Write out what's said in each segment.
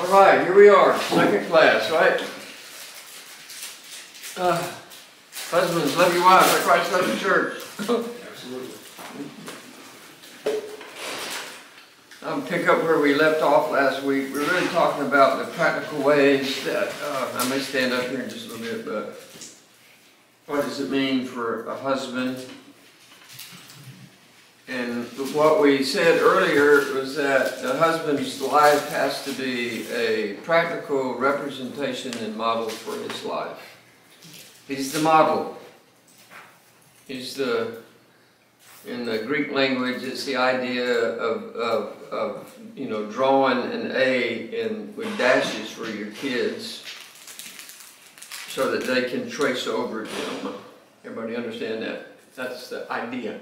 All right, here we are, second class, right? Husbands, love your wives like Christ loves the church. Absolutely. I'll pick up where we left off last week. We're really talking about the practical ways that, I may stand up here in just a little bit, but what does it mean for a husband? And what we said earlier was that the husband's life has to be a practical representation and model for his life. He's the model. He's the, in the Greek language, it's the idea of you know, drawing an A and with dashes for your kids so that they can trace over them. Everybody understand that? That's the idea.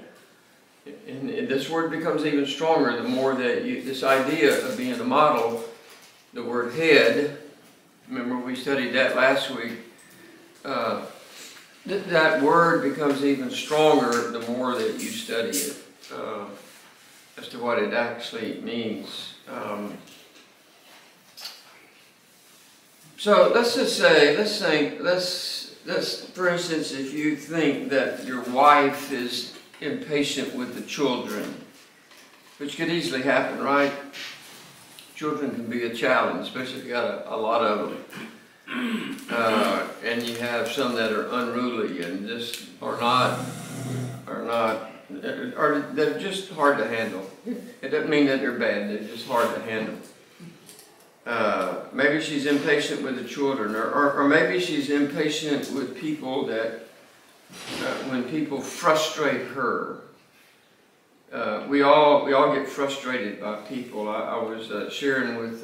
And this word becomes even stronger the more that you, this idea of being a model, the word head, remember we studied that last week, that word becomes even stronger the more that you study it, as to what it actually means. So let's just say, let's for instance, if you think that your wife is impatient with the children, which could easily happen, right? Children can be a challenge, especially if you got a lot of them. And you have some that are unruly and just they're just hard to handle. It doesn't mean that they're bad, they're just hard to handle. Maybe she's impatient with the children, or maybe she's impatient with people that when people frustrate her. We all get frustrated by people. I was sharing with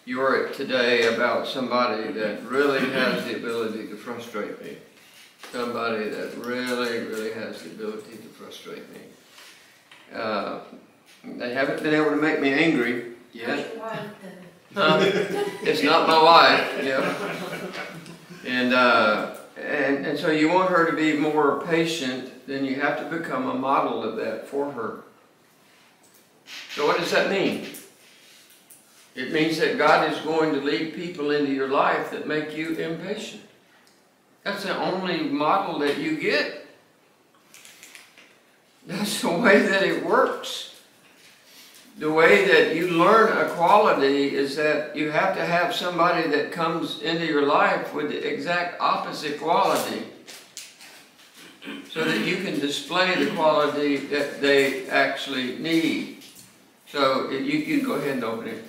Yorick today about somebody that really has the ability to frustrate me. Somebody that really has the ability to frustrate me. They haven't been able to make me angry yet. It's not my wife, yeah. And so you want her to be more patient, then you have to become a model of that for her. So what does that mean? It means that God is going to lead people into your life that make you impatient. That's the only model that you get. That's the way that it works. The way that you learn a quality is that you have to have somebody that comes into your life with the exact opposite quality so that you can display the quality that they actually need. So you go ahead and open it.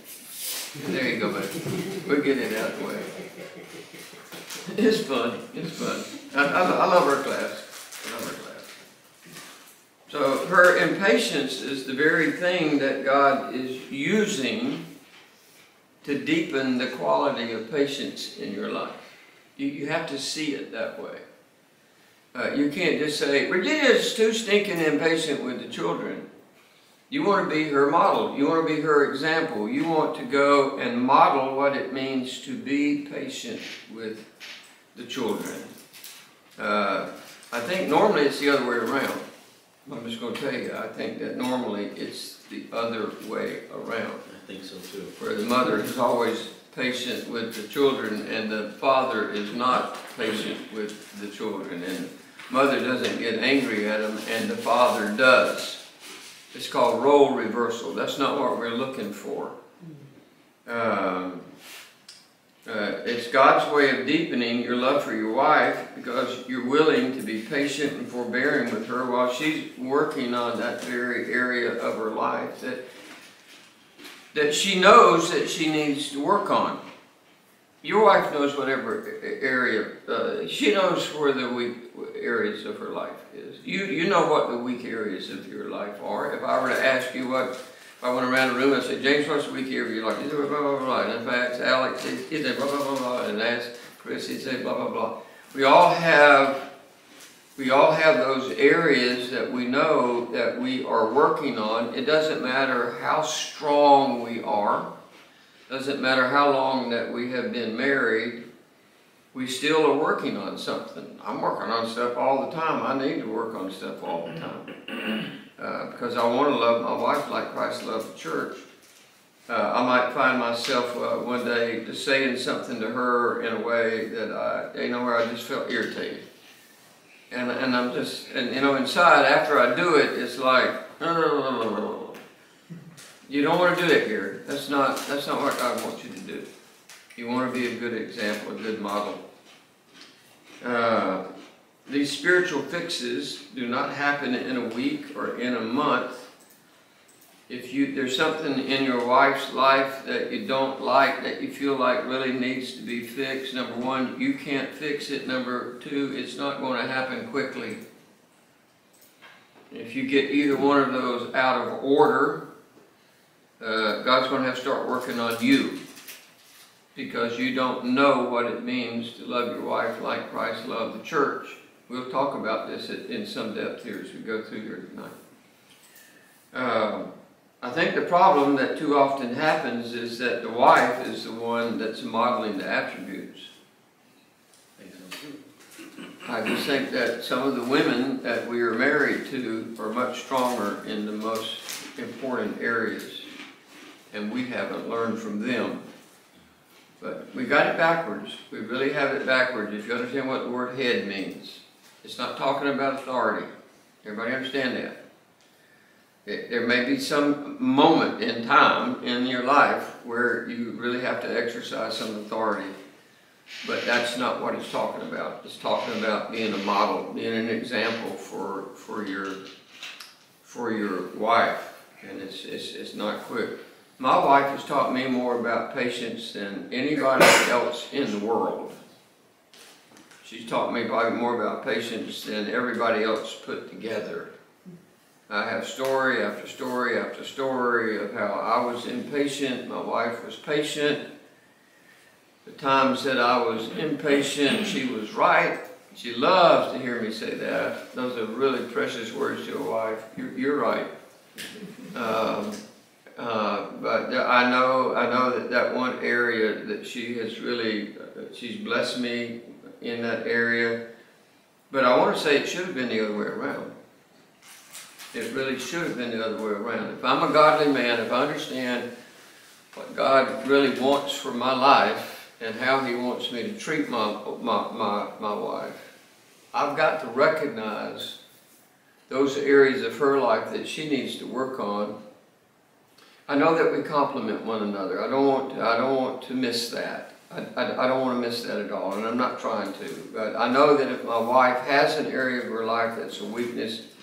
There you go, buddy. We'll get it out of the way. It's fun. It's fun. I love our class. I love our class. So her impatience is the very thing that God is using to deepen the quality of patience in your life. You have to see it that way. You can't just say, Virginia's too stinking impatient with the children. You want to be her model. You want to be her example. You want to go and model what it means to be patient with the children. I think normally it's the other way around. I'm just going to tell you, I think that normally it's the other way around. I think so too. Where the mother is always patient with the children and the father is not patient with the children. And the mother doesn't get angry at them and the father does. It's called role reversal. That's not what we're looking for. It's God's way of deepening your love for your wife because you're willing to be patient and forbearing with her while she's working on that very area of her life that she knows that she needs to work on. Your wife knows whatever area, she knows where the weak areas of her life is. You know what the weak areas of your life are. If I were to ask you what, if I went around the room and said, James, what's the weak area of your life? He'd say, blah, blah, blah. And if I asked Alex, he'd say, blah, blah, blah, blah. And asked Chris, he'd say, blah, blah, blah. We all have those areas that we know that we are working on. It doesn't matter how strong we are. Doesn't matter how long that we have been married. We still are working on something. I'm working on stuff all the time. I need to work on stuff all the time. Because I want to love my wife like Christ loved the church. I might find myself one day just saying something to her in a way that where I just felt irritated. And I'm just, inside after I do it, it's like, you don't want to do that, Gary. That's not what God wants you to do. You want to be a good example, a good model. These spiritual fixes do not happen in a week or in a month. If there's something in your wife's life that you don't like, that you feel like really needs to be fixed, number one, you can't fix it. Number two, it's not going to happen quickly. If you get either one of those out of order, God's going to have to start working on you, because you don't know what it means to love your wife like Christ loved the church. We'll talk about this in some depth here as we go through here tonight. I think the problem that too often happens is that the wife is the one that's modeling the attributes. I just think that some of the women that we are married to are much stronger in the most important areas, and we haven't learned from them. But we got it backwards. We really have it backwards. If you understand what the word head means, it's not talking about authority. Everybody understand that? There may be some moment in time in your life where you really have to exercise some authority, but that's not what it's talking about. It's talking about being a model, being an example for your wife, and it's not quick. My wife has taught me more about patience than anybody else in the world. She's taught me probably more about patience than everybody else put together. I have story after story after story of how I was impatient, my wife was patient. The times that I was impatient, she was right. She loves to hear me say that. Those are really precious words to a wife. You're right. But I know that one area that she has really, she's blessed me in that area. But I want to say it should have been the other way around. It really should have been the other way around. If I'm a godly man, if I understand what God really wants for my life and how He wants me to treat my wife, I've got to recognize those areas of her life that she needs to work on. I know that we complement one another. I don't want to miss that. I don't want to miss that at all, and I'm not trying to. But I know that if my wife has an area of her life that's a weakness,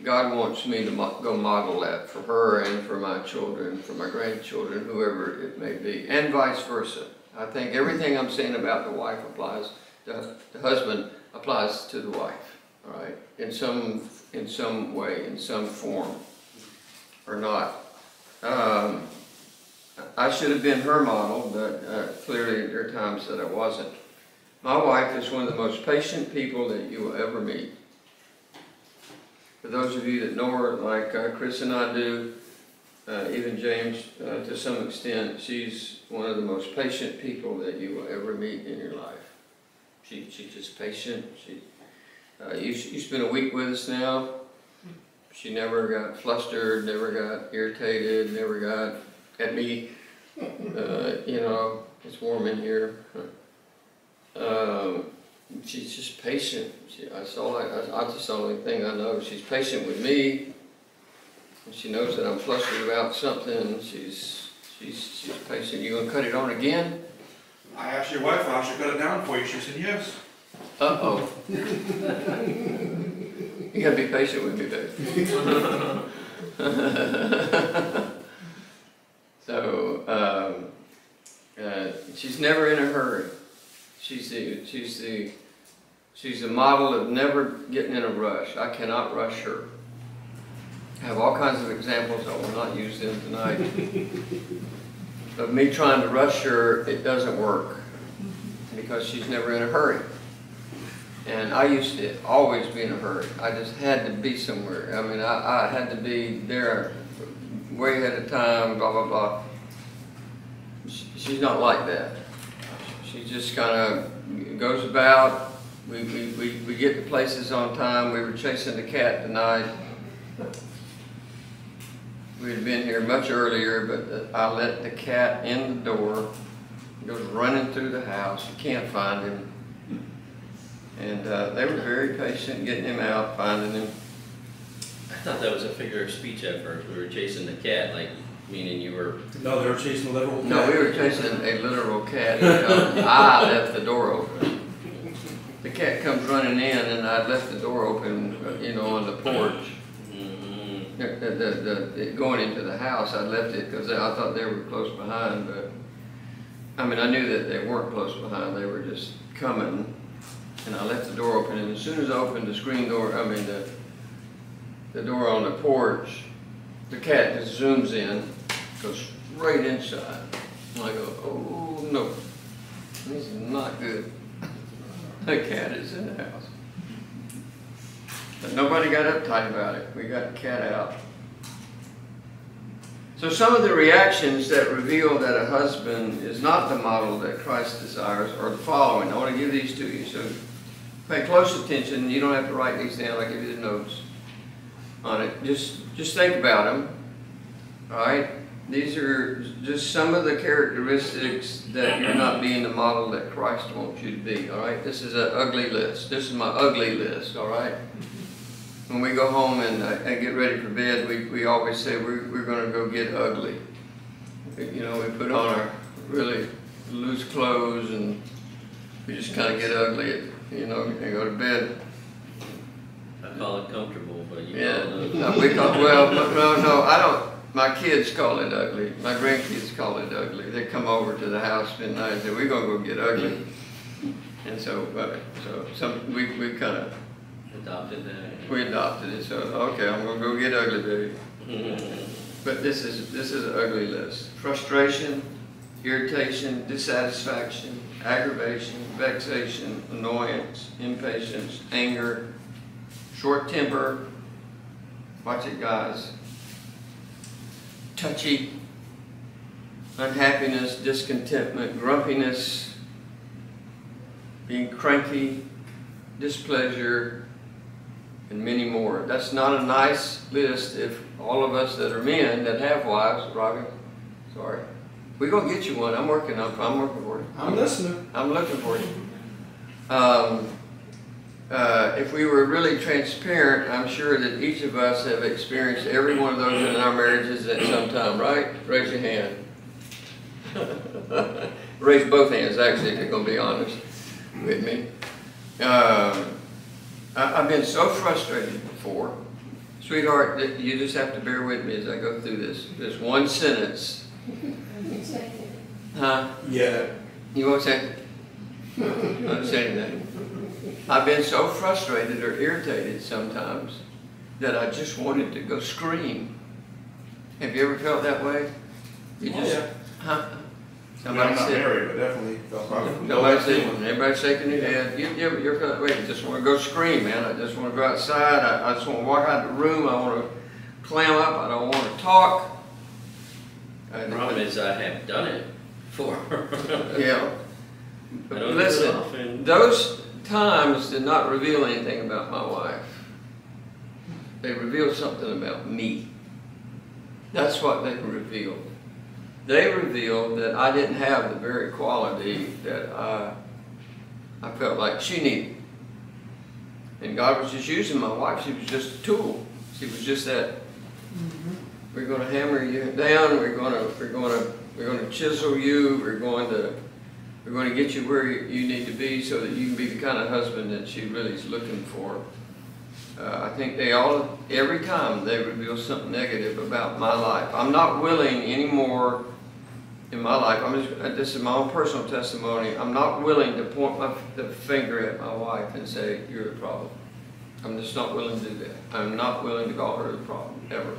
God wants me to go model that for her and for my children, for my grandchildren, whoever it may be, and vice versa. I think everything I'm saying about the wife applies, the husband applies to the wife, all right? In some way, in some form, or not. I should have been her model, but clearly there are times that I wasn't. My wife is one of the most patient people that you will ever meet. For those of you that know her, like Chris and I do, even James to some extent, she's one of the most patient people that you will ever meet in your life. She's just patient. You spent a week with us now. She never got flustered, never got irritated, never got at me. It's warm in here. She's just patient. That's the only thing I know. She's patient with me. And she knows that I'm flustered about something. She's patient. You gonna cut it on again? I asked your wife if I should cut it down for you. She said yes. Uh-oh. You gotta be patient with me, babe. So, she's never in a hurry. She's the model of never getting in a rush. I cannot rush her. I have all kinds of examples. I will not use them tonight. Of me trying to rush her, it doesn't work because she's never in a hurry. And I used to always be in a hurry. I just had to be somewhere. I mean, I had to be there way ahead of time, blah, blah, blah. She's not like that. She just kind of goes about. We get to places on time. We were chasing the cat tonight. We had been here much earlier, but I let the cat in the door. He goes running through the house. You can't find him. And they were very patient getting him out, finding him. I thought that was a figure of speech at first. We were chasing the cat, like meaning you were. No, they were chasing a literal cat. No, we were chasing a literal cat. I left the door open. The cat comes running in, and I left the door open, on the porch. Going into the house, I left it because I thought they were close behind, but I mean, I knew that they weren't close behind, they were just coming, and I left the door open, and as soon as I opened the screen door, the door on the porch, the cat just zooms in, goes right inside, and I go, oh no, this is not good. The cat is in the house. But nobody got uptight about it. We got the cat out. So some of the reactions that reveal that a husband is not the model that Christ desires are the following. I want to give these to you. So pay close attention. You don't have to write these down. I'll give you the notes on it. Just think about them. All right? These are just some of the characteristics that you're not being the model that Christ wants you to be. All right? This is an ugly list. This is my ugly list. All right? When we go home and get ready for bed, we always say we're going to go get ugly. We put on our really loose clothes and we just kind of get ugly, and go to bed. I call it comfortable, but you Yeah, know. no, I don't. My kids call it ugly. My grandkids call it ugly. They come over to the house, spend the night, and say, we're going to go get ugly. And so we kind of Adopted that. we adopted it. So okay, I'm going to go get ugly, baby. But this is an ugly list. Frustration, irritation, dissatisfaction, aggravation, vexation, annoyance, impatience, anger, short temper. Watch it, guys. Touchy, unhappiness, discontentment, grumpiness, being cranky, displeasure, and many more. That's not a nice list if all of us that are men that have wives, Robbie, sorry. We're going to get you one. I'm working for you. I'm listening. I'm looking for you. If we were really transparent, I'm sure that each of us have experienced every one of those in our marriages at some time, right? Raise your hand. Raise both hands, actually, if you're going to be honest with me. I've been so frustrated before. Sweetheart, that you just have to bear with me as I go through this. This one sentence. Huh? Yeah. You won't say? I don't say anything. I've been so frustrated or irritated sometimes that I just wanted to go scream. Have you ever felt that way? You just, yeah. huh? I'm not married, but definitely felt probably. Nobody's saying, everybody's shaking their head. You're feeling that way. You just want to go scream, man. I just want to go outside. I just want to walk out the room. I want to clam up. I don't want to talk. The problem is I have done it before. Yeah. I don't do it Listen, often. those times did not reveal anything about my wife. They revealed something about me. That's what they revealed. They revealed that I didn't have the very quality that I felt like she needed. And God was just using my wife. She was just a tool. She was just that. We're going to hammer you down. We're going to chisel you. We're going to get you where you need to be so that you can be the kind of husband that she really is looking for. I think every time they reveal something negative about my life. I'm not willing anymore in my life, this is my own personal testimony, I'm not willing to point the finger at my wife and say, you're the problem. I'm just not willing to do that. I'm not willing to call her the problem, ever.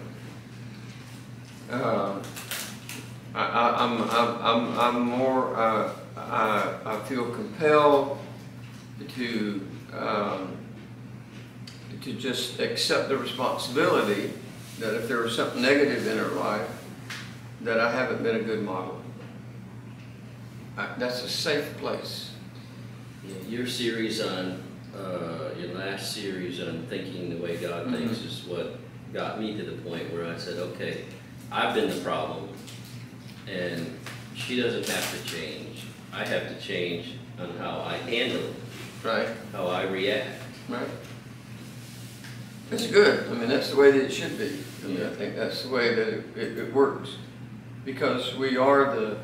I'm more, I feel compelled to just accept the responsibility that if there was something negative in her life, that I haven't been a good model. That's a safe place. Yeah, your series on, your last series on thinking the way God thinks is what got me to the point where I said, okay, I've been the problem, and she doesn't have to change. I have to change on how I handle it, Right, how I react. right. That's good. I mean, that's the way that it should be. I mean, I think that's the way that it works. Because we are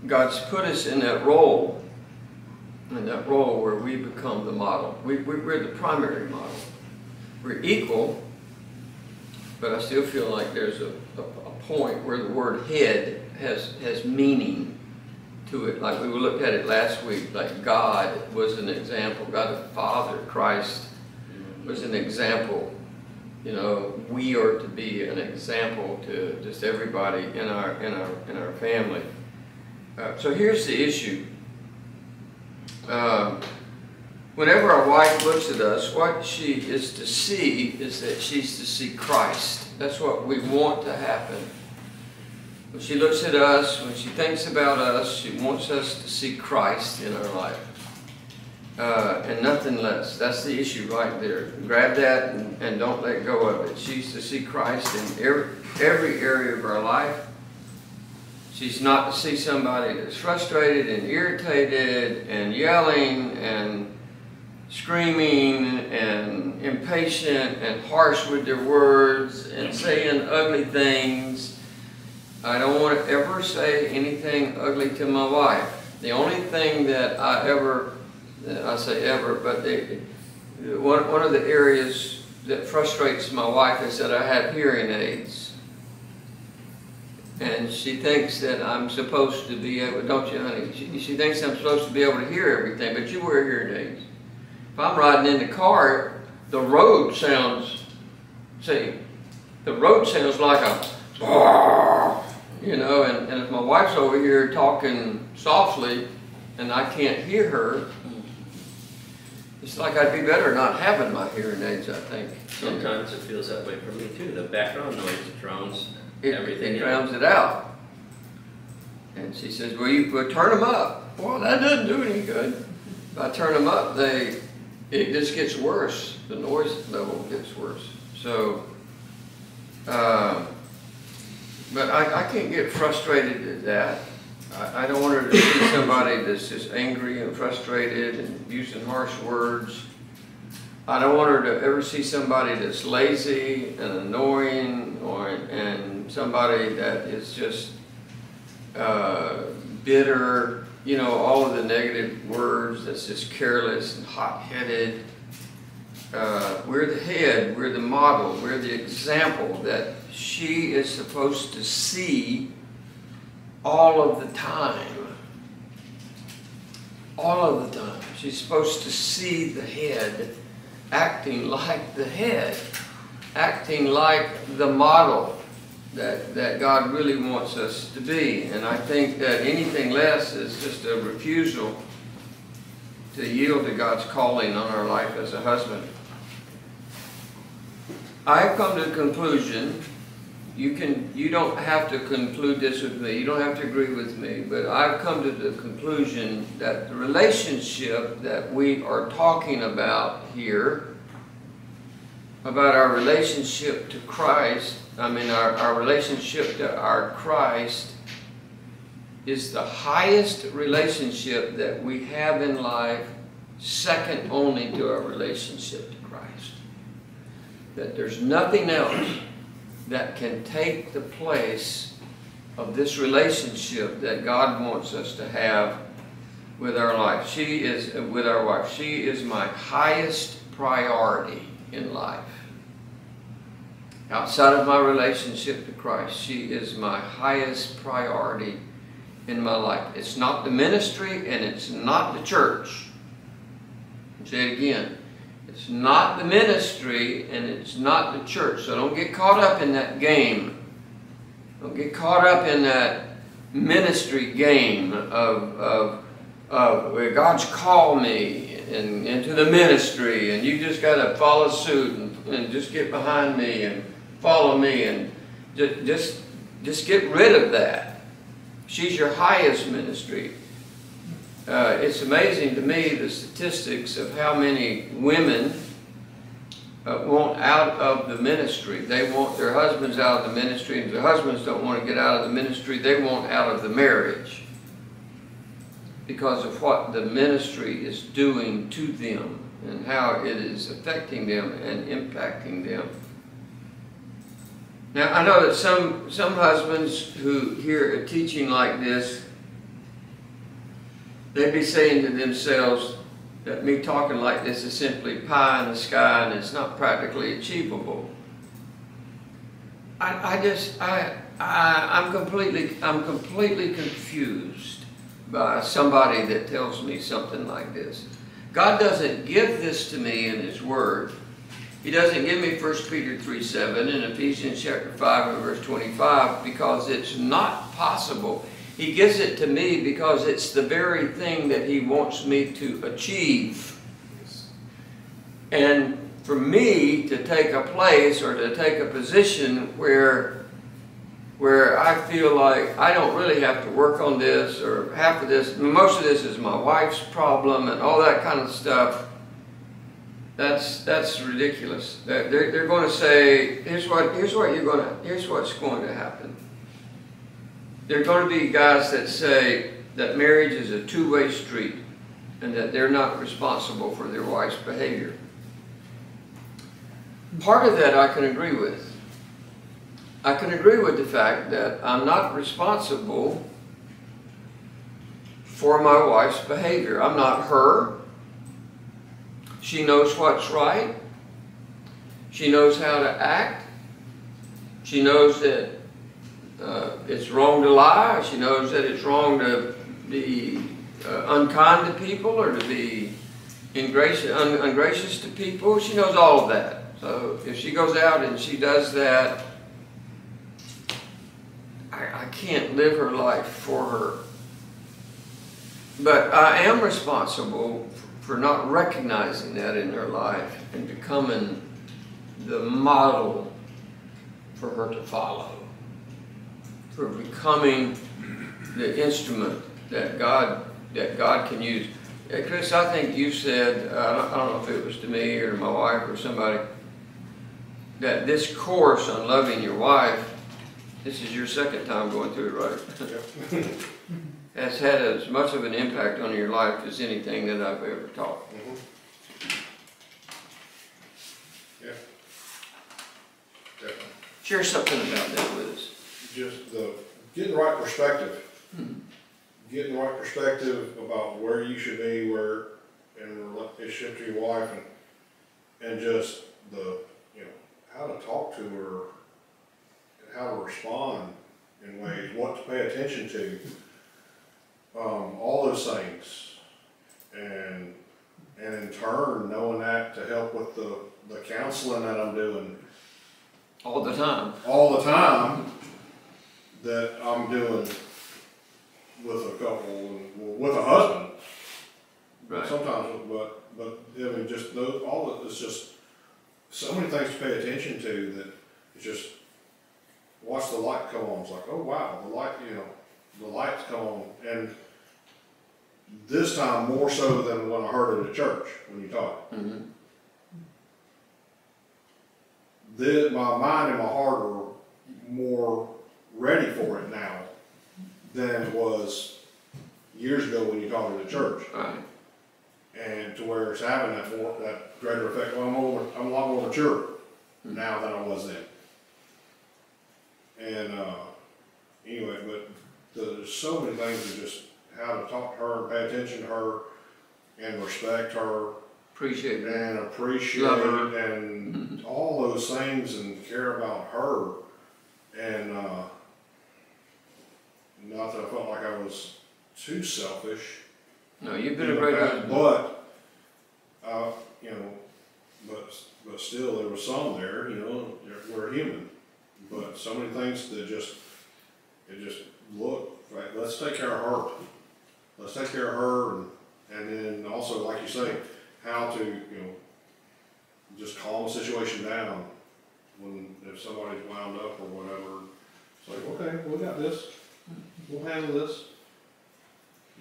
God's put us in that role where we become the model. We're the primary model. We're equal, but I still feel like there's a point where the word head has meaning to it. Like we looked at it last week, like God was an example. God the Father, Christ was an example. You know, we are to be an example to just everybody in our family. So here's the issue. Whenever our wife looks at us, what she is to see is that she's to see Christ. That's what we want to happen. When she looks at us, when she thinks about us, she wants us to see Christ in our life. And nothing less. That's the issue right there. Grab that and don't let go of it. She's to see Christ in every area of our life. She's not to see somebody that's frustrated and irritated and yelling and screaming and impatient and harsh with their words and saying ugly things. I don't want to ever say anything ugly to my wife. The only thing that I say ever, but one of the areas that frustrates my wife is that I have hearing aids. And she thinks that I'm supposed to be able, don't you, honey? She thinks I'm supposed to be able to hear everything, but you wear hearing aids. If I'm riding in the car, the road sounds like a, you know, and if my wife's over here talking softly and I can't hear her, it's like I'd be better not having my hearing aids, I think. Sometimes it feels that way for me too. The background noise drowns everything. It drowns it out. And she says, well, turn them up. Well, that doesn't do any good. If I turn them up, it just gets worse. The noise level gets worse. So, but I can't get frustrated at that. I don't want her to see somebody that's just angry and frustrated and using harsh words. I don't want her to ever see somebody that's lazy and annoying and somebody that is just bitter, you know, all of the negative words, that's just careless and hot-headed. We're the head, we're the model, we're the example that she is supposed to see all of the time. All of the time. She's supposed to see the head acting like the head, acting like the model that God really wants us to be. And I think that anything less is just a refusal to yield to God's calling on our life as a husband. I've come to the conclusion, you don't have to conclude this with me, you don't have to agree with me, but I've come to the conclusion that the relationship that we are talking about here, about our relationship to Christ, our relationship to our Christ, is the highest relationship that we have in life, second only to our relationship to Christ. That there's nothing else that can take the place of this relationship that God wants us to have with our life. With our wife. She is my highest priority in life. Outside of my relationship to Christ, she is my highest priority in my life. It's not the ministry and it's not the church. I'll say it again. It's not the ministry and it's not the church. So don't get caught up in that game. Don't get caught up in that ministry game of where God's called me into the ministry and you just got to follow suit and just get behind me and follow me and just get rid of that. She's your highest ministry. It's amazing to me the statistics of how many women want out of the ministry. They want their husbands out of the ministry, and if their husbands don't want to get out of the ministry, they want out of the marriage because of what the ministry is doing to them and how it is affecting them and impacting them. Now, I know that some husbands who hear a teaching like this, they'd be saying to themselves that me talking like this is simply pie in the sky and it's not practically achievable. I'm completely confused by somebody that tells me something like this. God doesn't give this to me in His Word. He doesn't give me 1 Peter 3:7 and Ephesians chapter 5 and verse 25 because it's not possible. He gives it to me because it's the very thing that He wants me to achieve. And for me to take a place or to take a position where I feel like I don't really have to work on this, or half of this, most of this is my wife's problem and all that kind of stuff, that's ridiculous. They're going to say, here's what's going to happen. There are going to be guys that say that marriage is a two-way street and that they're not responsible for their wife's behavior. Part of that I can agree with. I can agree with the fact that I'm not responsible for my wife's behavior. I'm not her. She knows what's right. She knows how to act. She knows that it's wrong to lie. She knows that it's wrong to be unkind to people or to be ungracious to people. She knows all of that. So if she goes out and she does that, I can't live her life for her. But I am responsible for not recognizing that in her life and becoming the model for her to follow. For becoming the instrument that God can use. Chris, I think you said, I don't know if it was to me or my wife or somebody, that this course on loving your wife, this is your second time going through it, right? Has had as much of an impact on your life as anything that I've ever taught. Yeah. Definitely. Share something about that with us. Just getting the right perspective. Getting the right perspective about where you should be, where in relationship to your wife, and just how to talk to her, and how to respond in ways, what to pay attention to, all those things, and in turn knowing that to help with the counseling that I'm doing All the time. that I'm doing with a couple and with a husband. Right. Sometimes, but I mean, just those, all of it's just so many things to pay attention to that it's just watch the light come on. It's like, oh wow, the light, the lights come on, and this time more so than when I heard it at church when you taught it. My mind and my heart are more ready for it now than it was years ago when you taught it at church. Right. And to where it's having that greater effect. Well, I'm a lot more mature now than I was then. And anyway, but there's so many things to just how to talk to her and pay attention to her and respect her. Appreciate that. And appreciate Love her. and all those things and care about her. And not that I felt like I was too selfish. No, you've been a great husband. But but still there was some there, we're human. But so many things that just look, right, let's take care of her. Let's take care of her and then also, like you say, how to, just calm the situation down if somebody's wound up or whatever. It's like, okay, we got this. We'll handle this.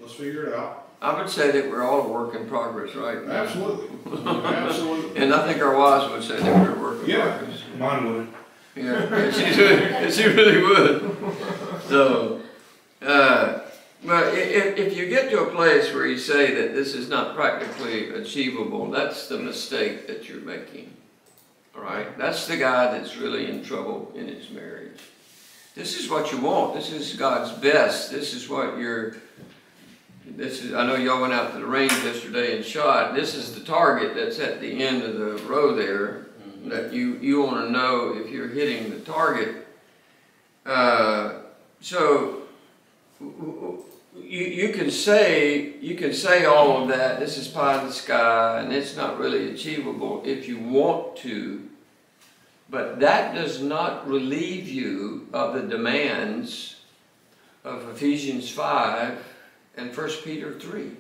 Let's figure it out. I would say that we're all a work in progress, right? Absolutely. Absolutely. And I think our wives would say that we're a work in Yeah. progress. Mine would. Yeah, she really would. So, but if you get to a place where you say that this is not practically achievable, that's the mistake that you're making. All right? That's the guy that's really in trouble in his marriage. This is what you want. This is God's best. This is what I know y'all went out to the range yesterday and shot. This is the target that's at the end of the row there, that you want to know if you're hitting the target. So you can say all of that. This is pie in the sky, and it's not really achievable if you want to. But that does not relieve you of the demands of Ephesians 5 and 1 Peter 3.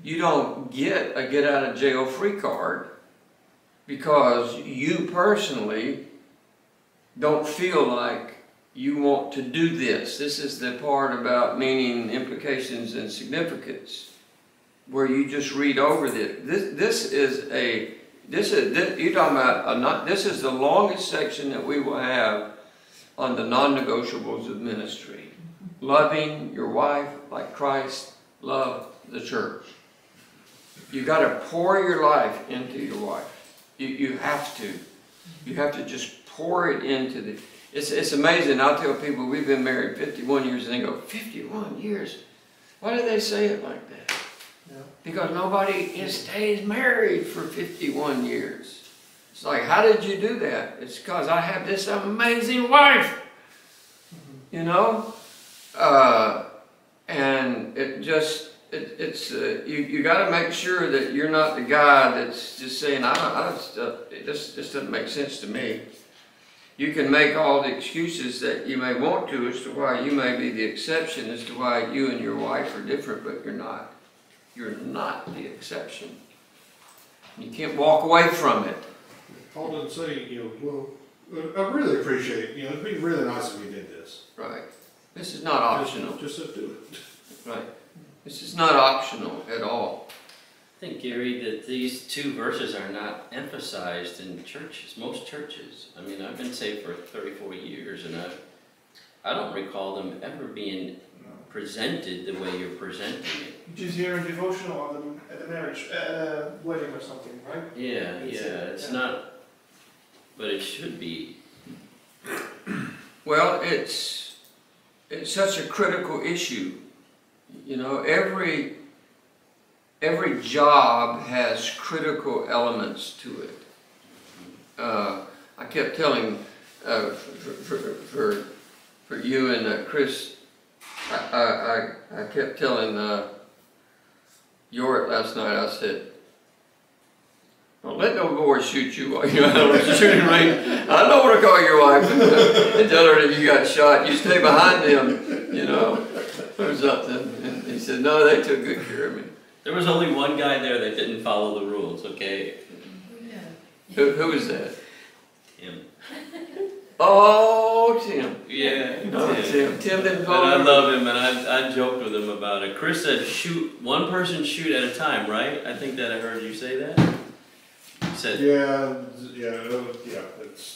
You don't get a get out of jail free card because you personally don't feel like you want to do this. This is the part about meaning, implications, and significance, where you just read over this. This is the longest section that we will have on the non-negotiables of ministry. Loving your wife like Christ loved the church. You got to pour your life into your wife. You have to. You have to just pour it into the... It's amazing. I'll tell people we've been married 51 years and they go, 51 years? Why do they say it like that? Yeah. Because nobody stays married for 51 years. It's like, how did you do that? It's because I have this amazing wife. You know? And it just... you got to make sure that you're not the guy that's just saying, it just doesn't make sense to me. You can make all the excuses that you may want to as to why you may be the exception, as to why you and your wife are different, but you're not. You're not the exception. You can't walk away from it. Paul didn't say, well, I really appreciate it. It'd be really nice if you did this. Right. This is not optional. Just do it. Right. This is not optional at all. I think, Gary, that these two verses are not emphasized in churches, most churches. I mean, I've been saved for 34 years, and I don't recall them ever being presented the way you're presenting it. You just hear a devotional on them at a marriage, wedding or something, right? Yeah, it's not, but it should be. Well, it's such a critical issue. Every job has critical elements to it. I kept telling, for you and Chris, I kept telling York last night, I said, don't let no boy shoot you while you're out on the shooting range. I know what to call your wife and tell her that you got shot, you stay behind them, or something. And he said, no, they took good care of me. There was only one guy there that didn't follow the rules, okay? Who was that? Him. Oh, Tim. Yeah, No, Tim didn't And follow. I love him, and I joked with him about it. Chris said, one person shoot at a time, right? I think that I heard you say that. He said, Yeah.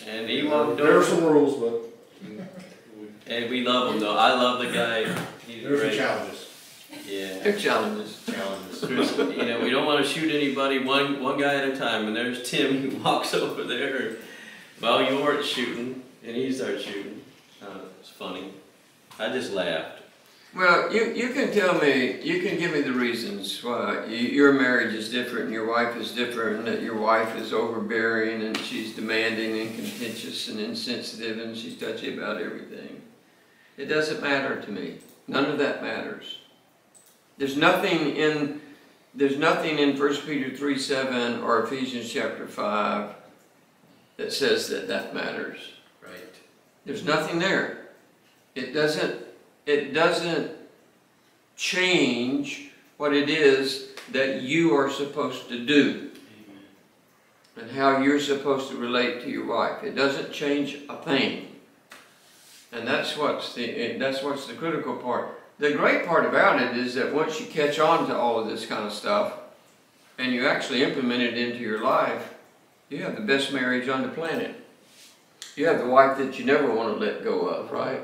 and he walked There are over. some rules, but And we love him, though. I love the guy. He's there's some great. challenges. Yeah. Big challenges. Chris, we don't want to shoot anybody one guy at a time. And there's Tim who walks over there while you're shooting, and he starts shooting. It's funny. I just laughed. Well, you can tell me, you can give me the reasons why your marriage is different and your wife is different, and that your wife is overbearing and she's demanding and contentious and insensitive and she's touchy about everything. It doesn't matter to me. None of that matters. There's nothing in 1 Peter 3:7 or Ephesians chapter 5 that says that matters. Right. There's nothing there. It doesn't change what it is that you are supposed to do. Amen. And how you're supposed to relate to your wife. It doesn't change a thing. And that's what's the critical part. the great part about it is that once you catch on to all of this kind of stuff, and you actually implement it into your life, you have the best marriage on the planet. You have the wife that you never want to let go of, right?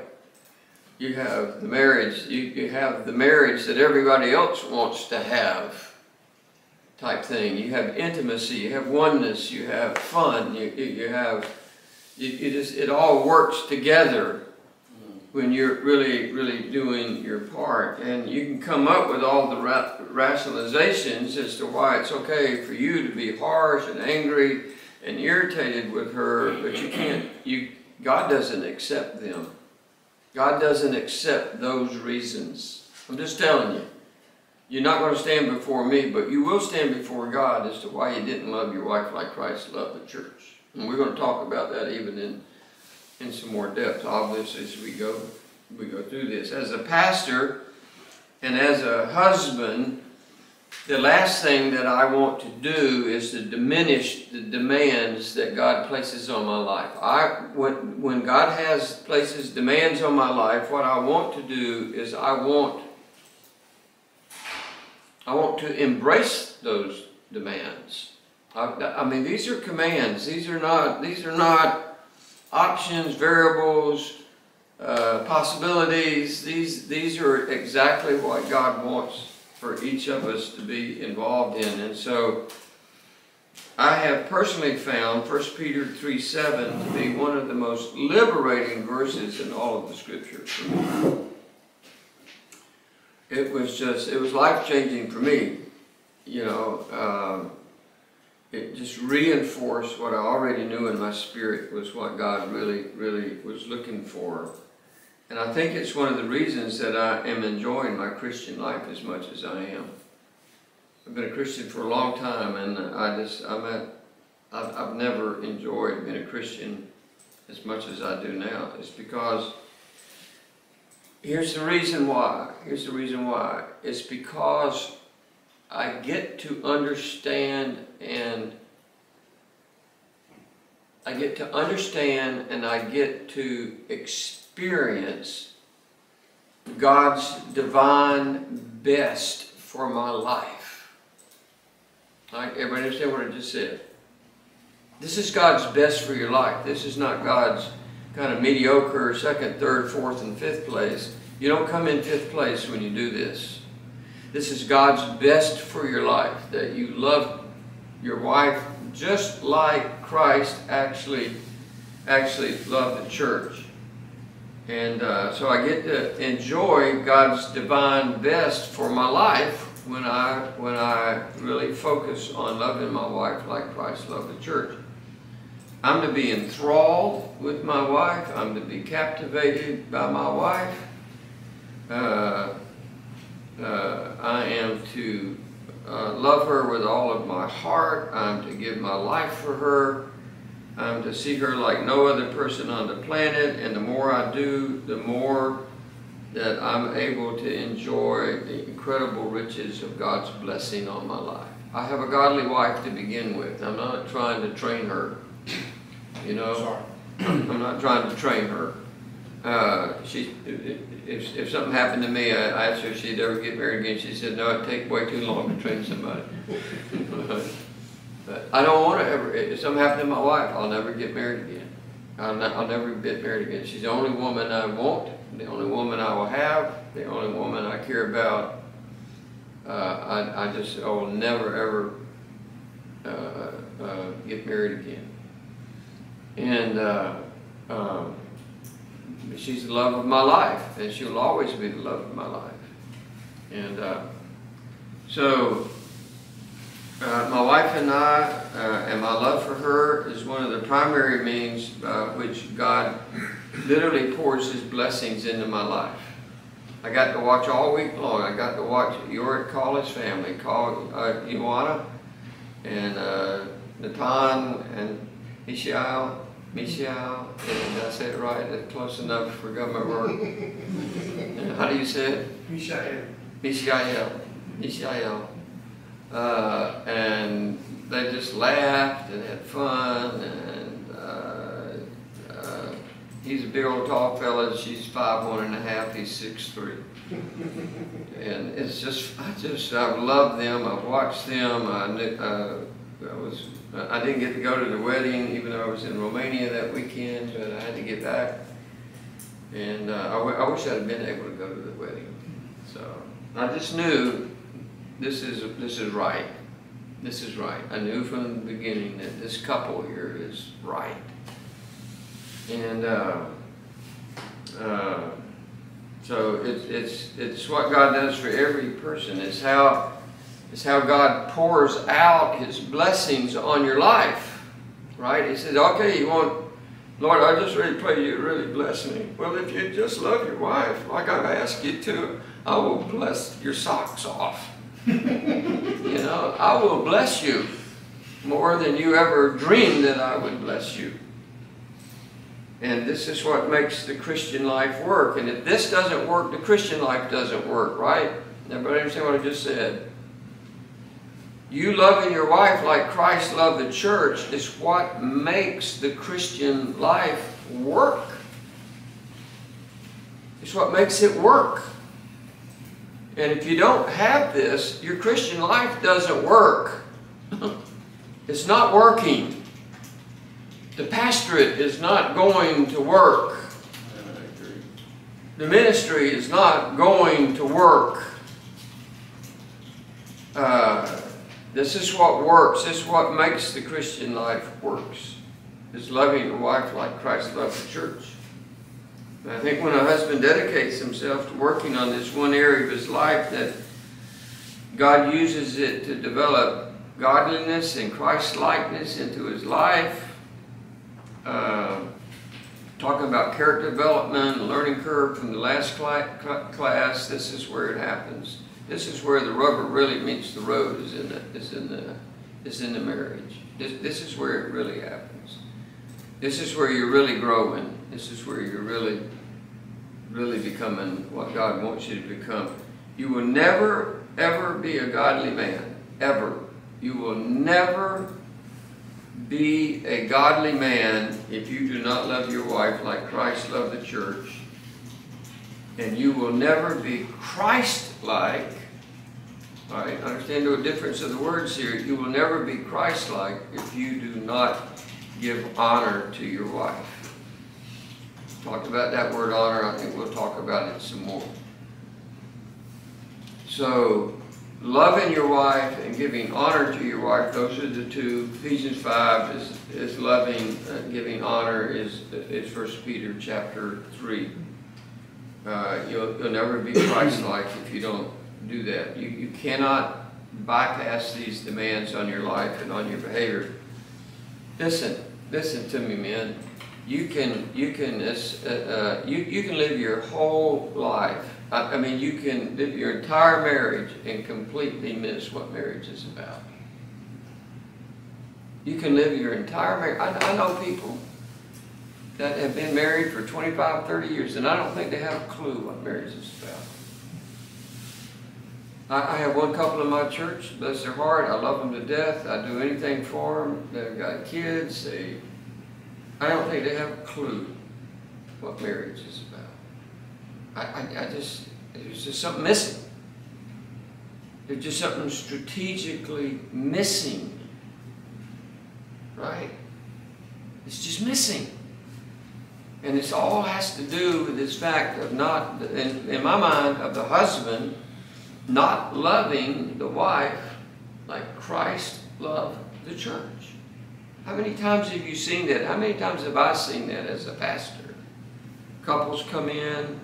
You have the marriage, you have the marriage that everybody else wants to have, type thing. You have intimacy, you have oneness, you have fun, it all works together when you're really doing your part. And you can come up with all the rationalizations as to why it's okay for you to be harsh and angry and irritated with her, but you can't, God doesn't accept them. God doesn't accept those reasons. I'm just telling you. You're not going to stand before me, but you will stand before God as to why you didn't love your wife like Christ loved the church. And we're going to talk about that even in some more depth, obviously, as we go through this. As a pastor and as a husband, the last thing that I want to do is to diminish the demands that God places on my life. When God places demands on my life, what I want to do is I want to embrace those demands. I mean, these are commands. These are not options, variables, possibilities. These are exactly what God wants for each of us to be involved in. And so I have personally found 1 Peter 3:7 to be one of the most liberating verses in all of the scriptures for me. It was life-changing for me. You know, it just reinforced what I already knew in my spirit was what God really was looking for. And I think it's one of the reasons that I am enjoying my Christian life as much as I am. I've been a Christian for a long time, and I've never enjoyed being a Christian as much as I do now. It's because, here's the reason why. It's because I get to understand and I get to experience God's divine best for my life. All right, everybody understand what I just said? This is God's best for your life. This is not God's kind of mediocre second, third, fourth, and fifth place. You don't come in fifth place when you do this. This is God's best for your life, that you love your wife just like Christ actually loved the church. And so I get to enjoy God's divine best for my life when I really focus on loving my wife like Christ loved the church. I'm to be enthralled with my wife. I'm to be captivated by my wife. I am to love her with all of my heart. I'm to give my life for her. I'm to see her like no other person on the planet. And the more I do, the more that I'm able to enjoy the incredible riches of God's blessing on my life. I have a godly wife to begin with. I'm not trying to train her. You know, I'm not trying to train her. If something happened to me, I asked her if she'd ever get married again. She said, no, it'd take way too long to train somebody. But I don't want to ever, if something happened to my wife, I'll never get married again. I'll never get married again. She's the only woman I want, the only woman I will have, the only woman I care about. I will never ever get married again. And she's the love of my life, and she'll always be the love of my life. And so my wife and I, and my love for her is one of the primary means by which God literally pours His blessings into my life. I got to watch all week long. I got to watch Yorick call his family, call Ioana and Natan and Mishael, and I said it right, that's close enough for government work. How do you say it? Mishael. And they just laughed and had fun, and He's a big old tall fella, she's 5'1½", he's 6'3". And it's just, I've loved them, I've watched them, I didn't get to go to the wedding, even though I was in Romania that weekend, but I had to get back. And I wish I'd been able to go to the wedding. So I just knew this is right. This is right. I knew from the beginning that this couple here is right. And so it's what God does for every person. It's how God pours out His blessings on your life, right? He says, okay, you want, Lord, I just really pray you really bless me. Well, if you just love your wife, like I've asked you to, I will bless your socks off. You know, I will bless you more than you ever dreamed that I would bless you. And this is what makes the Christian life work. And if this doesn't work, the Christian life doesn't work, right? Everybody understand what I just said? You loving your wife like Christ loved the church is what makes the Christian life work. It's what makes it work. And if you don't have this, your Christian life doesn't work. It's not working. The pastorate is not going to work. The ministry is not going to work. This is what works. This is what makes the Christian life works. Is loving your wife like Christ loved the church. And I think when a husband dedicates himself to working on this one area of his life, that God uses it to develop godliness and Christ-likeness into his life. Talking about character development, learning curve from the last class, this is where it happens. This is where the rubber really meets the road, is in the marriage. This is where it really happens. This is where you're really growing. This is where you're really becoming what God wants you to become. You will never, ever be a godly man. Ever. You will never be a godly man if you do not love your wife like Christ loved the church. And you will never be Christ-like. All right, understand the difference of the words here. You will never be Christ-like if you do not give honor to your wife. Talked about that word honor. I think we'll talk about it some more. So, loving your wife and giving honor to your wife, those are the two. Ephesians 5 is loving, giving honor is 1 Peter chapter 3. You'll never be Christ-like if you don't do that. You cannot bypass these demands on your life and on your behavior. Listen to me, man. You can live your whole life. I mean, you can live your entire marriage and completely miss what marriage is about. You can live your entire marriage. I know people that have been married for 25, 30 years, and I don't think they have a clue what marriage is about. I have one couple in my church, bless their heart, I love them to death, I do anything for them, they've got kids, I don't think they have a clue what marriage is about. There's just something missing. There's just something strategically missing, right? It's just missing. And this all has to do with this fact of not, in my mind, of the husband not loving the wife like Christ loved the church. How many times have you seen that? How many times have I seen that as a pastor? Couples come in,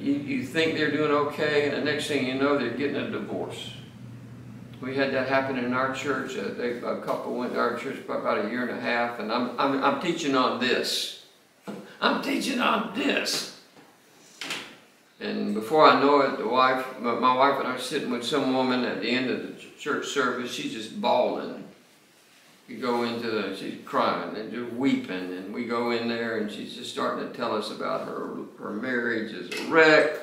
you think they're doing okay, and the next thing you know, they're getting a divorce. We had that happen in our church. A couple went to our church for about 1.5 years, and I'm teaching on this. I'm teaching on this. And before I know it, my wife and I are sitting with some woman at the end of the church service. She's just bawling. She's crying and just weeping, and we go in there, and she's just starting to tell us about her marriage is a wreck.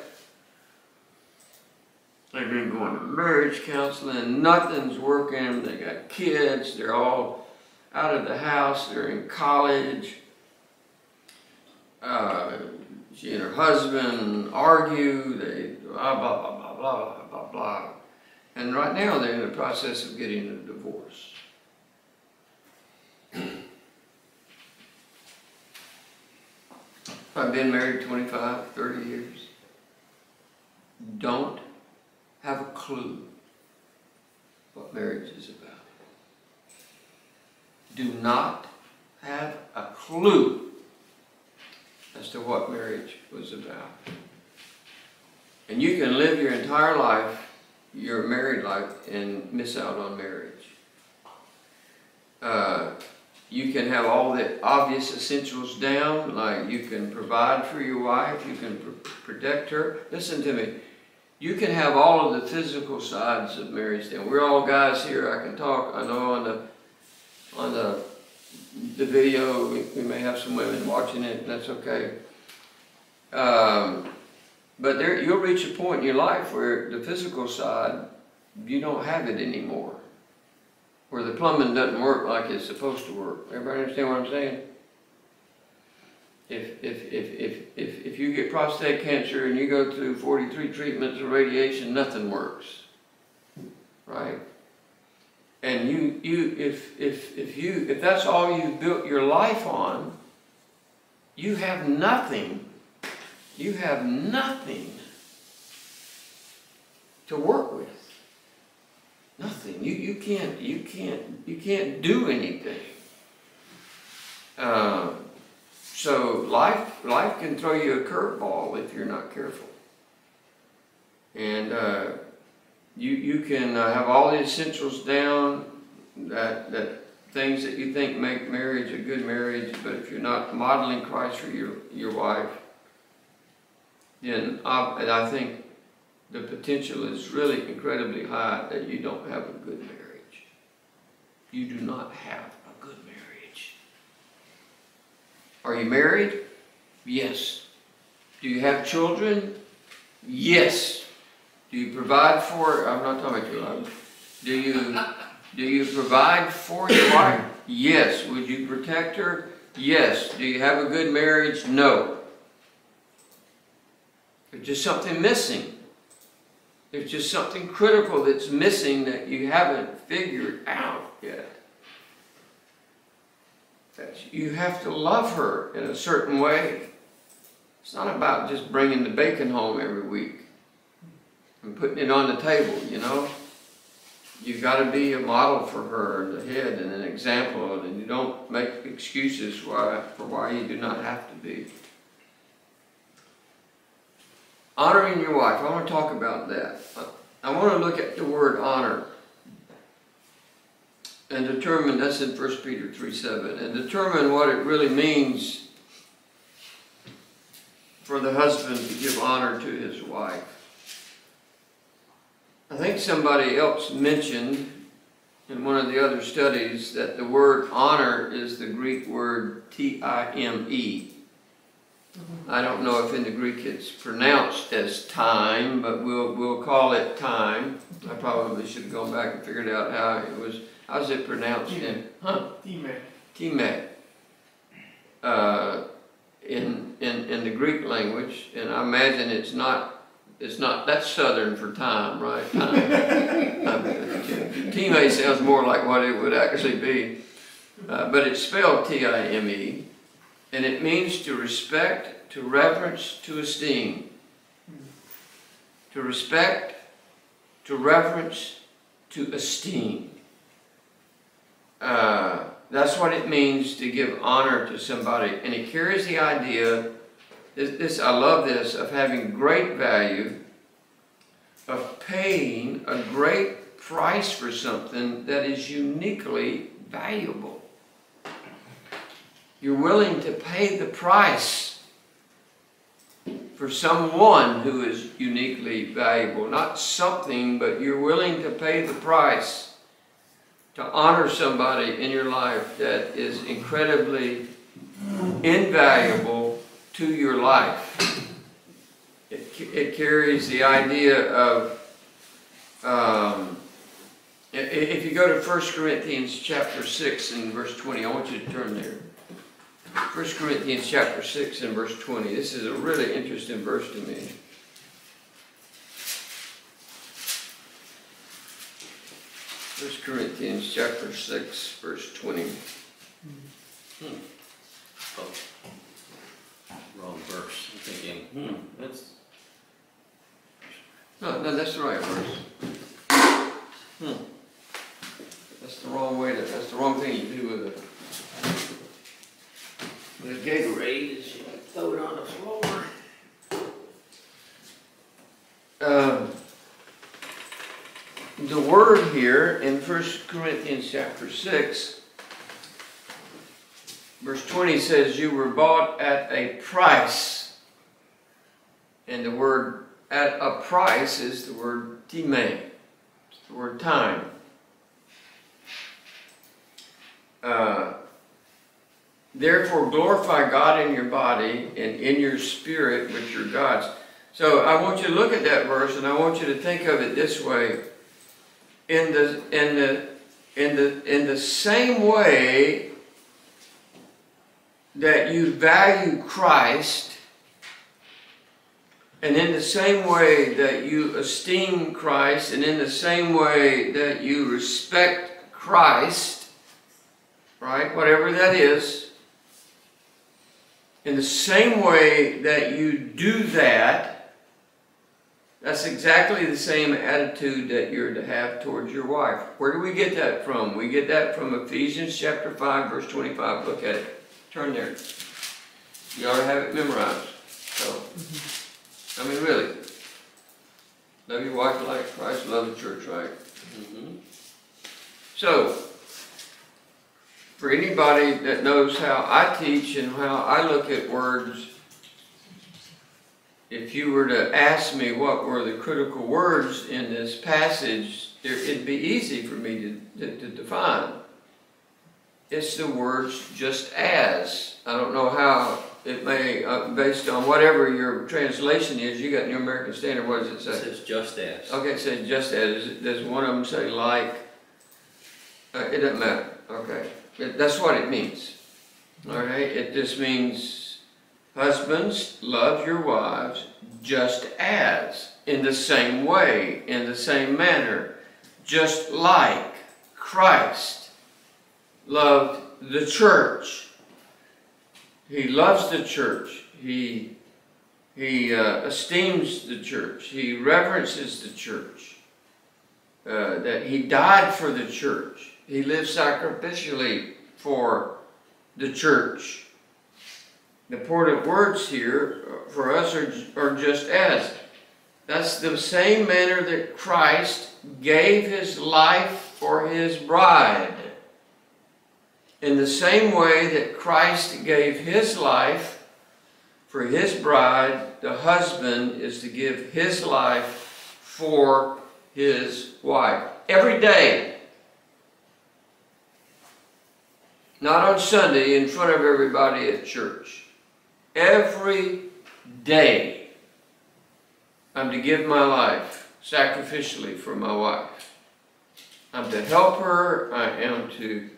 They've been going to marriage counseling, nothing's working, they got kids, they're all out of the house, they're in college. She and her husband argue, they blah, blah, blah, blah, blah, blah, blah. And right now they're in the process of getting a divorce. I've been married 25, 30 years. Don't have a clue what marriage is about. Do not have a clue as to what marriage was about. And you can live your entire life, your married life, and miss out on marriage. You can have all the obvious essentials down, like you can provide for your wife, you can protect her. Listen to me. You can have all of the physical sides of marriage down. We're all guys here. I can talk. I know on the video we may have some women watching it, and that's okay. But you'll reach a point in your life where the physical side, you don't have it anymore. Where the plumbing doesn't work like it's supposed to work. Everybody understand what I'm saying? If you get prostate cancer and you go through 43 treatments of radiation, nothing works. Right? And if that's all you've built your life on, you have nothing. You have nothing to work with. Nothing. You can't do anything. So life can throw you a curveball if you're not careful. And you can have all the essentials down, that things that you think make marriage a good marriage, but if you're not modeling Christ for your wife, then I think the potential is really incredibly high that you don't have a good marriage. You do not have a good marriage. Are you married? Yes. Do you have children? Yes. Do you provide for, I'm not talking about your life. Do you provide for your wife? Yes. Would you protect her? Yes. Do you have a good marriage? No. There's just something missing. There's just something critical that's missing that you haven't figured out yet. That you have to love her in a certain way. It's not about just bringing the bacon home every week and putting it on the table, you know. You've got to be a model for her, the head, and an example, and you don't make excuses for why you do not have to be. Honoring your wife, I want to talk about that. I want to look at the word honor and determine, that's in 1 Peter 3:7, and determine what it really means for the husband to give honor to his wife. I think somebody else mentioned in one of the other studies that the word honor is the Greek word T-I-M-E. I don't know if in the Greek it's pronounced as time, but we'll call it time. I probably should have gone back and figured out how's it pronounced in? Time. Time. In the Greek language, and I imagine it's not, that's Southern for time, right? Time. Time sounds more like what it would actually be. But it's spelled T-I-M-E. And it means to respect, to reverence, to esteem. To respect, to reverence, to esteem. That's what it means to give honor to somebody. And it carries the idea, I love this, of having great value, of paying a great price for something that is uniquely valuable. You're willing to pay the price for someone who is uniquely valuable. Not something, but you're willing to pay the price to honor somebody in your life that is incredibly invaluable to your life. It carries the idea of If you go to 1 Corinthians chapter 6 and verse 20, I want you to turn there. 1 Corinthians chapter 6 and verse 20. This is a really interesting verse to me. First Corinthians chapter 6, verse 20. Oh, wrong verse. I'm thinking, that's, No, that's the right verse. That's the wrong way. That's the wrong thing you do with a Gatorade is you throw it on the floor. The word here in 1 Corinthians chapter 6, verse 20 says, you were bought at a price. And the word at a price is the word time. It's the word time. Therefore glorify God in your body and in your spirit, which are God's. So I want you to look at that verse, and I want you to think of it this way. In the same way that you value Christ, and in the same way that you esteem Christ, and in the same way that you respect Christ, right, whatever that is, in the same way that you do that, that's exactly the same attitude that you're to have towards your wife. Where do we get that from? We get that from Ephesians chapter 5, verse 25. Look at it. Turn there. You ought to have it memorized. So, I mean, really. Love your wife like Christ loved the church, right? So, for anybody that knows how I teach and how I look at words, if you were to ask me what were the critical words in this passage, it'd be easy for me to define. It's the words just as. I don't know how it may, based on whatever your translation is, you got New American Standard, what does it say? it says just as. Okay, it says just as. Does one of them say like? It doesn't matter. Okay. That's what it means. All right? It just means, husbands, love your wives just as, in the same way, in the same manner, just like Christ loved the church. He loves the church. He esteems the church. He reverences the church. That he died for the church. He lived sacrificially for the church. The important words here for us are just as. That's the same manner that Christ gave his life for his bride. In the same way that Christ gave his life for his bride, the husband is to give his life for his wife. Every day. Not on Sunday in front of everybody at church. Every day I'm to give my life sacrificially for my wife. I'm to help her. I am to,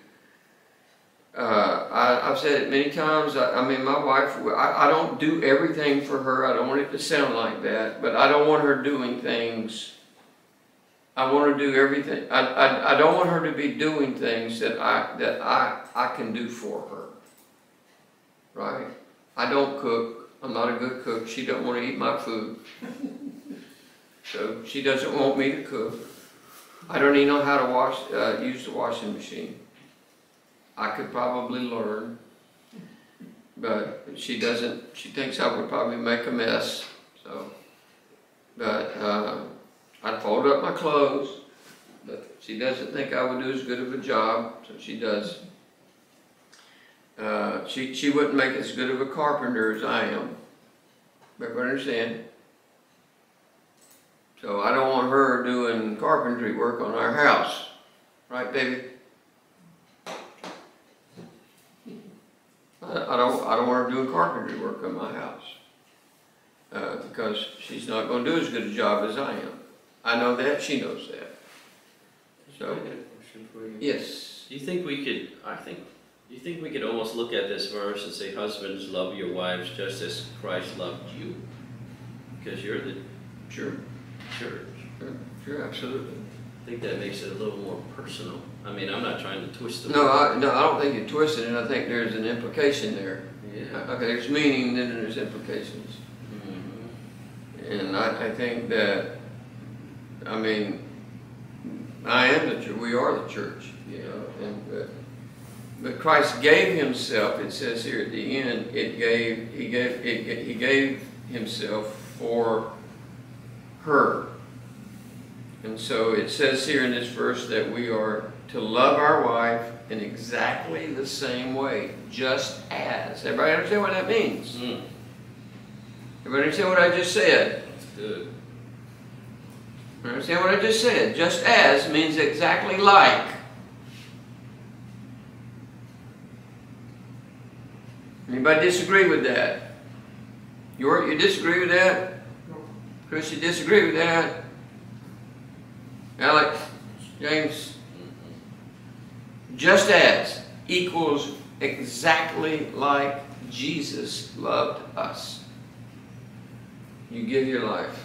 I've said it many times, I mean my wife, I don't do everything for her. I don't want it to sound like that, but I don't want her doing things. I want to do everything. I don't want her to be doing things that I can do for her. Right? I don't cook. I'm not a good cook. She don't want to eat my food. So she doesn't want me to cook. I don't even know how to use the washing machine. I could probably learn. But she doesn't. She thinks I would probably make a mess. So, but I fold up my clothes, but she doesn't think I would do as good of a job, so she does. She wouldn't make as good of a carpenter as I am. Everybody understand? So I don't want her doing carpentry work on our house. Right, baby? I don't want her doing carpentry work on my house. Because she's not going to do as good a job as I am. I know that, she knows that. So, I got a question for you. yes. Do you think we could, do you think we could almost look at this verse and say, husbands, love your wives just as Christ loved you? Because you're the Sure, church. sure, absolutely. I think that makes it a little more personal. I mean, I'm not trying to twist the No, I don't think you're twisting it. I think there's an implication there. Yeah. Okay, there's meaning, then there's implications. Mhm. And I think that, I mean, I am the church, we are the church, you know, but Christ gave himself, it says here at the end, he gave himself for her. And so it says here in this verse that we are to love our wife in exactly the same way, just as. Everybody understand what that means? Mm. Everybody understand what I just said? That's good. Understand what I just said? Just as means exactly like. Anybody disagree with that? You disagree with that? No. Chris, you disagree with that? Alex? James? Just as equals exactly like Jesus loved us. You give your life.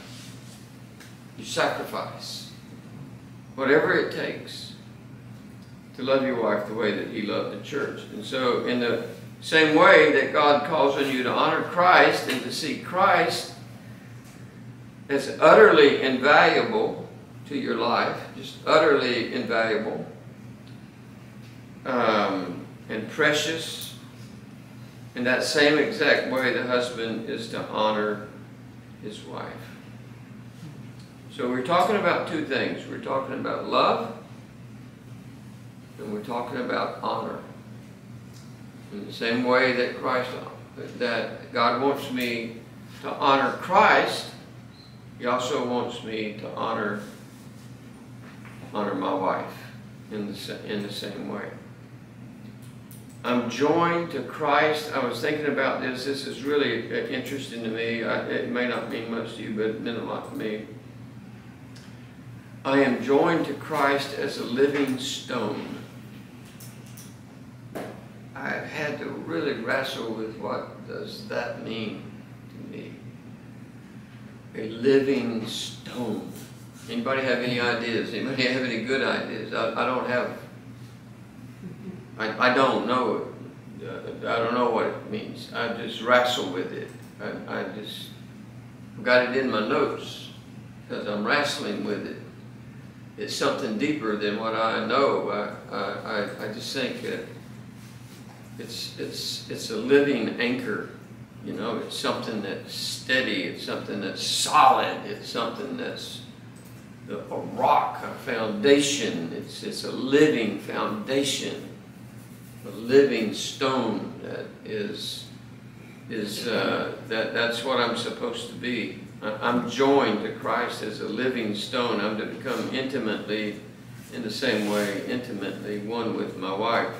You sacrifice. Whatever it takes to love your wife the way that he loved the church. And so in the same way that God calls on you to honor Christ and to see Christ as utterly invaluable to your life, just utterly invaluable and precious, in that same exact way the husband is to honor his wife. So we're talking about two things. We're talking about love and we're talking about honor. In the same way that God wants me to honor Christ, he also wants me to honor my wife in the same way. I'm joined to Christ. I was thinking about this. This is really interesting to me. It may not mean much to you, but it meant a lot to me. I am joined to Christ as a living stone. I've had to really wrestle with what does that mean to me. A living stone. Anybody have any ideas? Anybody have any good ideas? I don't have. I don't know it. I don't know what it means. I just wrestle with it. I just got it in my notes because I'm wrestling with it. It's something deeper than what I know. I just think that it's a living anchor. You know, it's something that's steady. It's something that's solid. It's something that's a rock, a foundation. It's a living foundation. A living stone that that's what I'm supposed to be. I'm joined to Christ as a living stone. I'm to become intimately, in the same way, intimately one with my wife.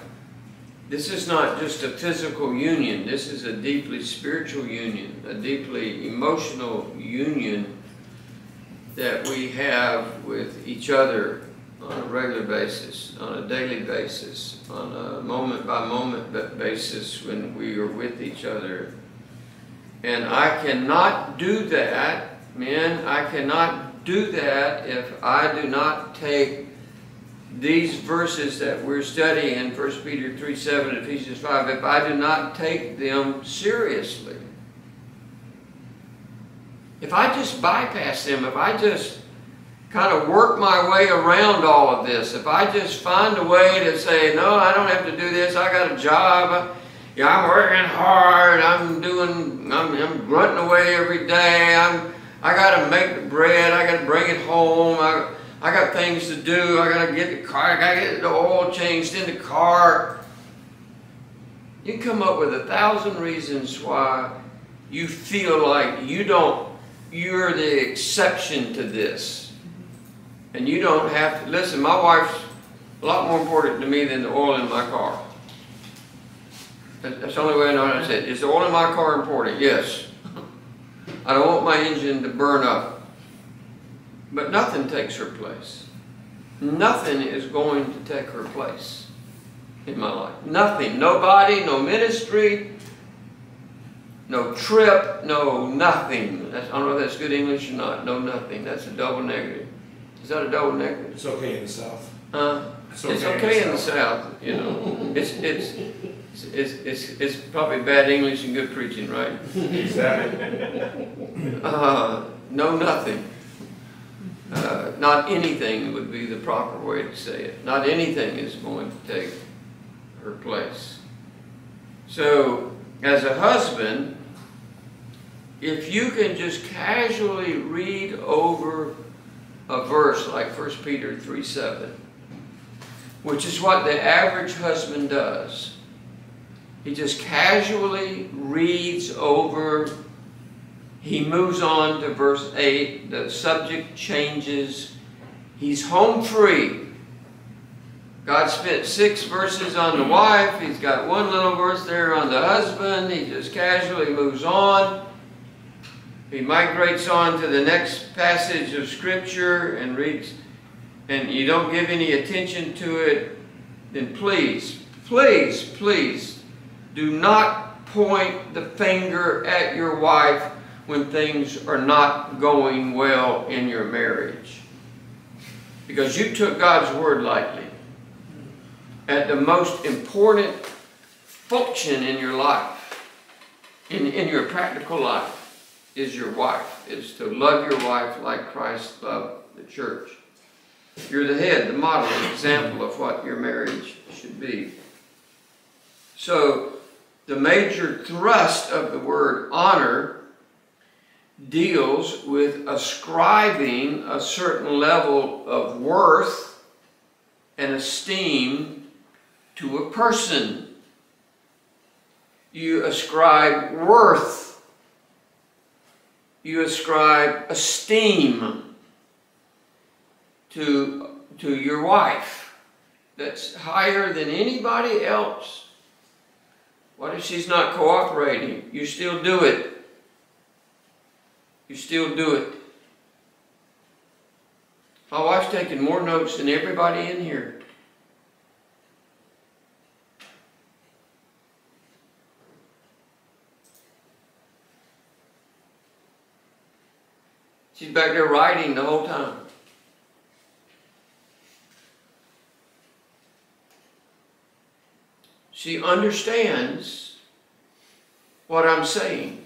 This is not just a physical union. This is a deeply spiritual union, a deeply emotional union that we have with each other on a regular basis, on a daily basis, on a moment-by-moment basis when we are with each other. And I cannot do that, men, I cannot do that if I do not take these verses that we're studying in 1 Peter 3:7, Ephesians 5, if I do not take them seriously. If I just bypass them, if I just kind of work my way around all of this, if I just find a way to say, no, I don't have to do this, I got a job, I'm working hard, I'm grunting away every day, I got to make the bread, I got to bring it home, I got things to do, I got to get the car, I got to get the oil changed in the car. You can come up with 1,000 reasons why you feel like you're the exception to this. And you don't have to, listen, my wife's a lot more important to me than the oil in my car. That's the only way I know how to say it. Is the oil in my car important? Yes. I don't want my engine to burn up. But nothing takes her place. Nothing is going to take her place in my life. Nothing. Nobody, no ministry, no trip, no nothing. I don't know if that's good English or not. No nothing. That's a double negative. Is that a double negative? It's okay in the South. It's okay in the South, you know. It's probably bad English and good preaching, right? Exactly. No nothing. Not anything would be the proper way to say it. Not anything is going to take her place. So, as a husband, if you can just casually read over a verse like 1 Peter 3:7, which is what the average husband does. He just casually reads over. He moves on to verse 8. The subject changes. He's home free. God spent 6 verses on the wife. He's got 1 little verse there on the husband. He just casually moves on. He migrates on to the next passage of Scripture and reads, and you don't give any attention to it, then please, please, please do not point the finger at your wife when things are not going well in your marriage. Because you took God's word lightly. At the most important function in your life, in your practical life, is your wife. Is to love your wife like Christ loved the church. You're the head, the model, the example of what your marriage should be. So, the major thrust of the word honor deals with ascribing a certain level of worth and esteem to a person. You ascribe worth. You ascribe esteem to your wife that's higher than anybody else. What if she's not cooperating? You still do it. You still do it. My wife's taking more notes than everybody in here. She's back there writing the whole time. She understands what I'm saying.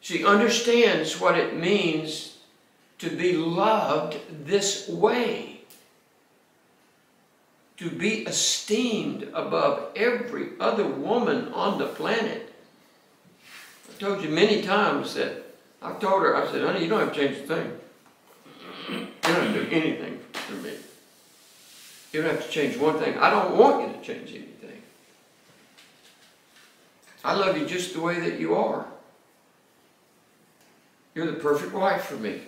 She understands what it means to be loved this way. To be esteemed above every other woman on the planet. I told you many times that I told her, I said, honey, you don't have to change a thing. You don't have to do anything for me. You don't have to change one thing. I don't want you to change anything. I love you just the way that you are. You're the perfect wife for me.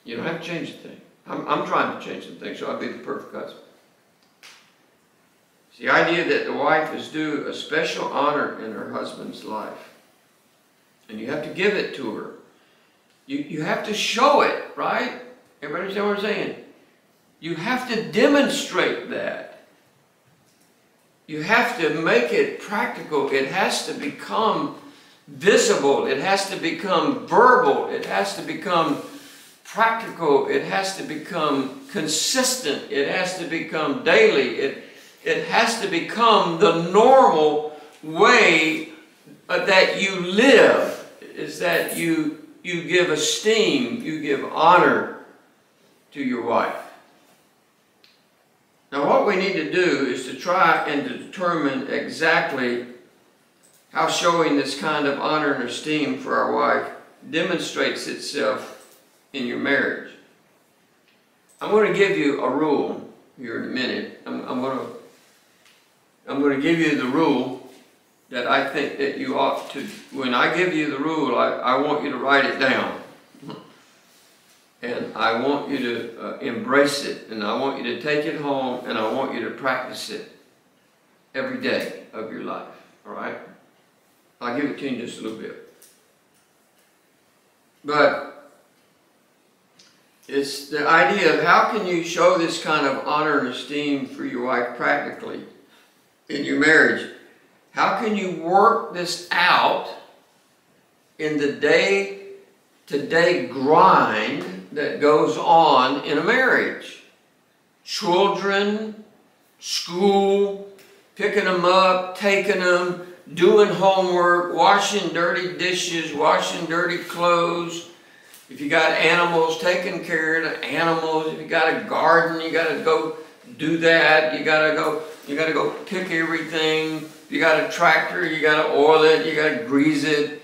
You don't have to change a thing. I'm trying to change some things, so I'll be the perfect husband. It's the idea that the wife is due a special honor in her husband's life. And you have to give it to her. You have to show it, right? Everybody understand what I'm saying? You have to demonstrate that. You have to make it practical. It has to become visible. It has to become verbal. It has to become practical. It has to become consistent. It has to become daily. It has to become the normal way that you live, is that you give esteem, you give honor to your wife. Now what we need to do is to try and to determine exactly how showing this kind of honor and esteem for our wife demonstrates itself in your marriage. I'm going to give you a rule here in a minute. I'm going to give you the rule that I think that you ought to, when I give you the rule, I want you to write it down. And I want you to embrace it, and I want you to take it home, and I want you to practice it every day of your life, all right? I'll give it to you in just a little bit. But It's the idea of how can you show this kind of honor and esteem for your wife practically in your marriage? How can you work this out in the day-to-day grind that goes on in a marriage? Children, school, picking them up, taking them, doing homework, washing dirty dishes, washing dirty clothes. If you got animals, taking care of the animals. If you got a garden, you got to go do that. You got to go pick everything. If you got a tractor, you got to oil it. You got to grease it.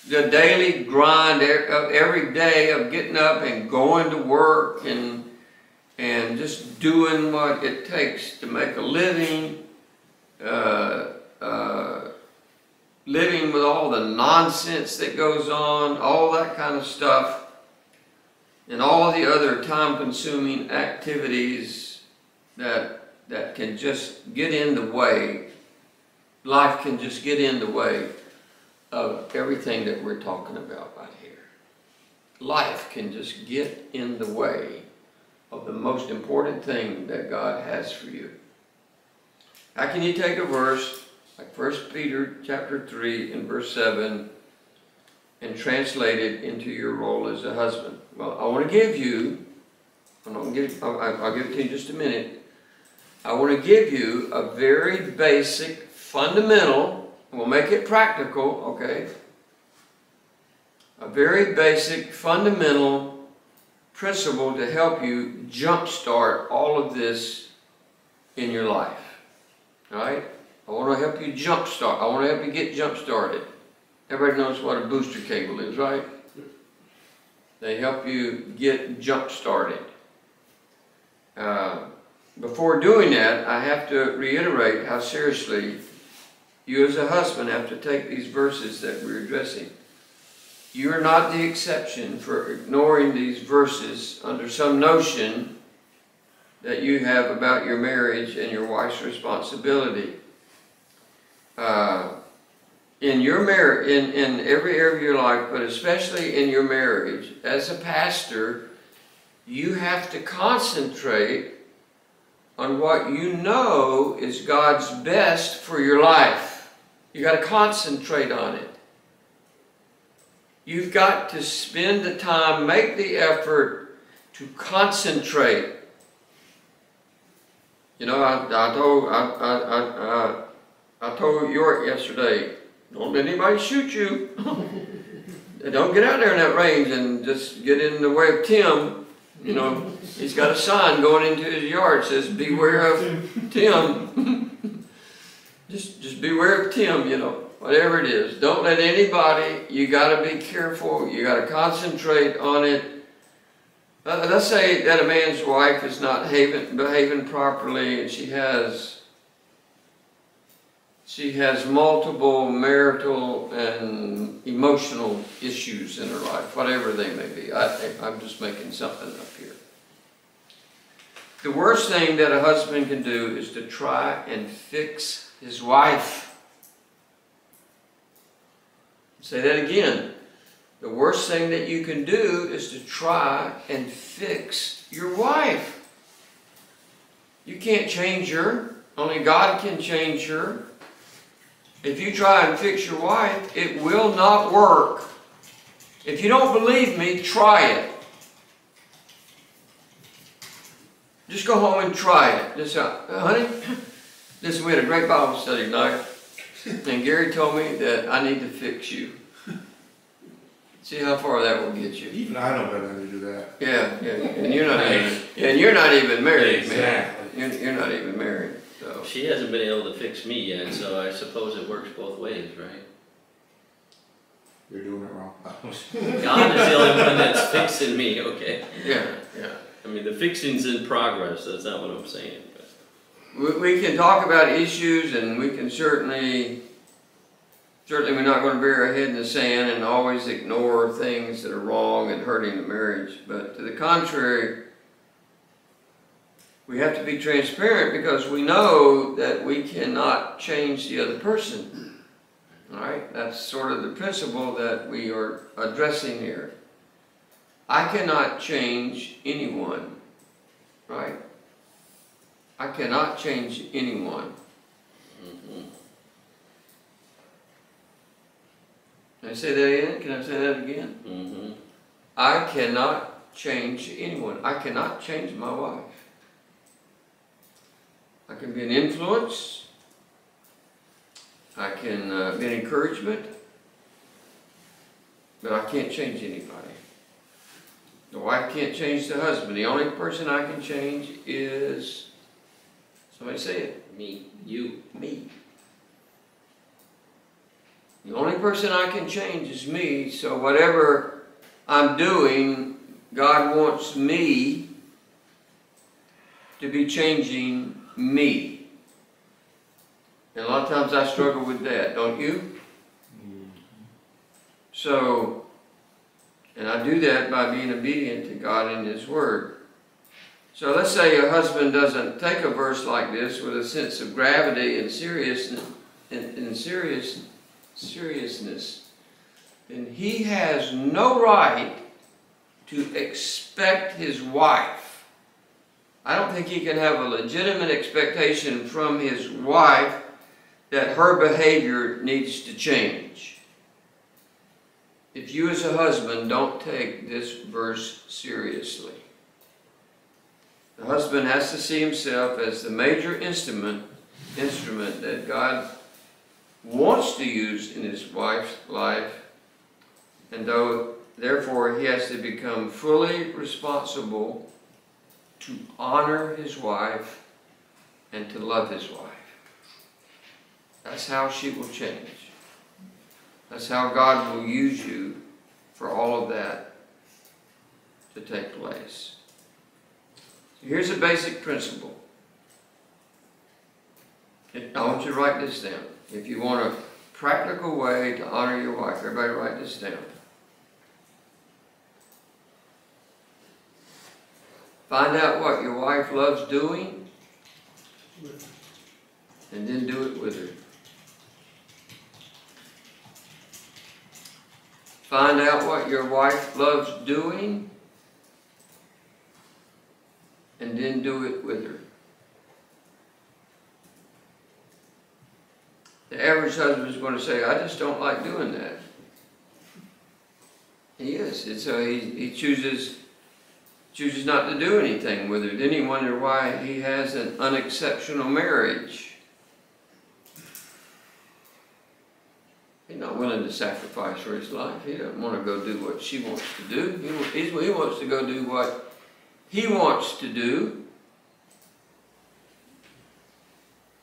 The daily grind of every day of getting up and going to work and just doing what it takes to make a living. Living with all the nonsense that goes on, all that kind of stuff, and all the other time-consuming activities that can just get in the way. Life can just get in the way of everything that we're talking about right here. Life can just get in the way of the most important thing that God has for you. How can you take a verse like 1 Peter chapter 3 and verse 7 and translate it into your role as a husband? Well, I want to give you, I'll give it to you in just a minute. I want to give you a very basic, fundamental, we'll make it practical, okay? A very basic, fundamental principle to help you jumpstart all of this in your life. All right? I want to help you jumpstart. I want to help you get jump-started. Everybody knows what a booster cable is, right? They help you get jump-started. Before doing that, I have to reiterate how seriously you as a husband have to take these verses that we're addressing. You are not the exception for ignoring these verses under some notion that you have about your marriage and your wife's responsibility. In your marriage, in every area of your life, but especially in your marriage, as a pastor, you have to concentrate on what you know is God's best for your life. You got to concentrate on it. You've got to spend the time, make the effort to concentrate. You know, I told York yesterday, don't let anybody shoot you. Don't get out there in that range and just get in the way of Tim. You know, he's got a sign going into his yard that says, beware of Tim. just beware of Tim, you know, whatever it is. Don't let anybody, you got to be careful. You got to concentrate on it. Let's say that a man's wife is not behaving properly and she has multiple marital and emotional issues in her life, whatever they may be. I'm just making something up here. The worst thing that a husband can do is to try and fix his wife. Say that again. The worst thing that you can do is to try and fix your wife. You can't change her. Only God can change her. If you try and fix your wife, it will not work. If you don't believe me, try it. Just go home and try it. Just, honey, listen, we had a great Bible study tonight, and Gary told me that I need to fix you. See how far that will get you. Even I know better than to do that. Yeah, and you're not even married, Exactly. man. You're not even married. So. She hasn't been able to fix me yet, so I suppose it works both ways, right? You're doing it wrong. God is the only one that's fixing me, okay? Yeah. I mean, the fixing's in progress, that's not what I'm saying. But. We can talk about issues, and we can certainly we're not going to bury our head in the sand and always ignore things that are wrong and hurting the marriage. But to the contrary, we have to be transparent because we know that we cannot change the other person. All right? That's sort of the principle that we are addressing here. I cannot change anyone, right? I cannot change anyone. Mhm. Can I say that again? Can I say that again? Mhm. I cannot change anyone. I cannot change my wife. I can be an influence. I can be an encouragement. But I can't change anybody. The wife can't change the husband. The only person I can change is, somebody say it, Me, you. me. The only person I can change is me, so whatever I'm doing, God wants me to be changing me. And a lot of times I struggle with that, don't you? So, and I do that by being obedient to God and His Word. So let's say a husband doesn't take a verse like this with a sense of gravity and seriousness, seriousness, then he has no right to expect his wife. I don't think he can have a legitimate expectation from his wife that her behavior needs to change. If you as a husband don't take this verse seriously, the husband has to see himself as the major instrument that God wants to use in his wife's life, and therefore he has to become fully responsible to honor his wife and to love his wife. That's how she will change. That's how God will use you for all of that to take place. So here's a basic principle. I want you to write this down. If you want a practical way to honor your wife, everybody write this down. Find out what your wife loves doing, and then do it with her. Find out what your wife loves doing, and then do it with her. The average husband is going to say, I just don't like doing that. He is. And so he chooses not to do anything with her. Then he wonders why he has an unexceptional marriage. He's not willing to sacrifice for his life. He doesn't want to go do what she wants to do. He wants to go do what he wants to do.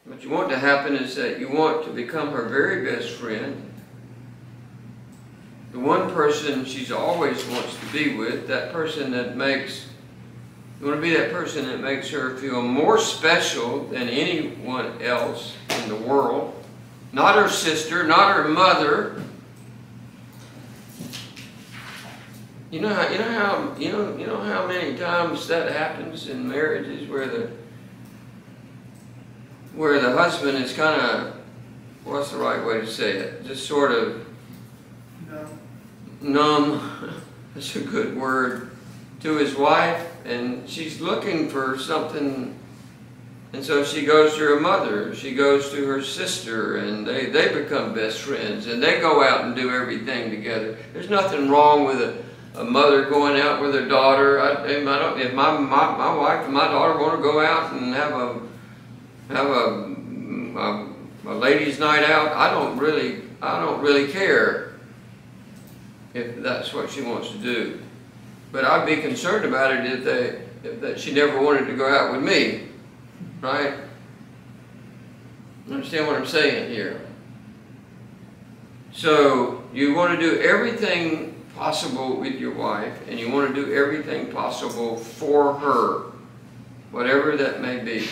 What you want to happen is that you want to become her very best friend. The one person she's always wants to be with, that person that makes, you want to be that person that makes her feel more special than anyone else in the world. Not her sister, not her mother. You know how many times that happens in marriages where the husband is kind of, what's the right way to say it? Just sort of numb, that's a good word, to his wife, and she's looking for something. And so she goes to her mother, she goes to her sister, and they become best friends, and they go out and do everything together. There's nothing wrong with a mother going out with her daughter. If my wife and my daughter want to go out and have a ladies' night out, I don't really care if that's what she wants to do. But I'd be concerned about it if she never wanted to go out with me. Right? Understand what I'm saying here? So you want to do everything possible with your wife, and you want to do everything possible for her, whatever that may be.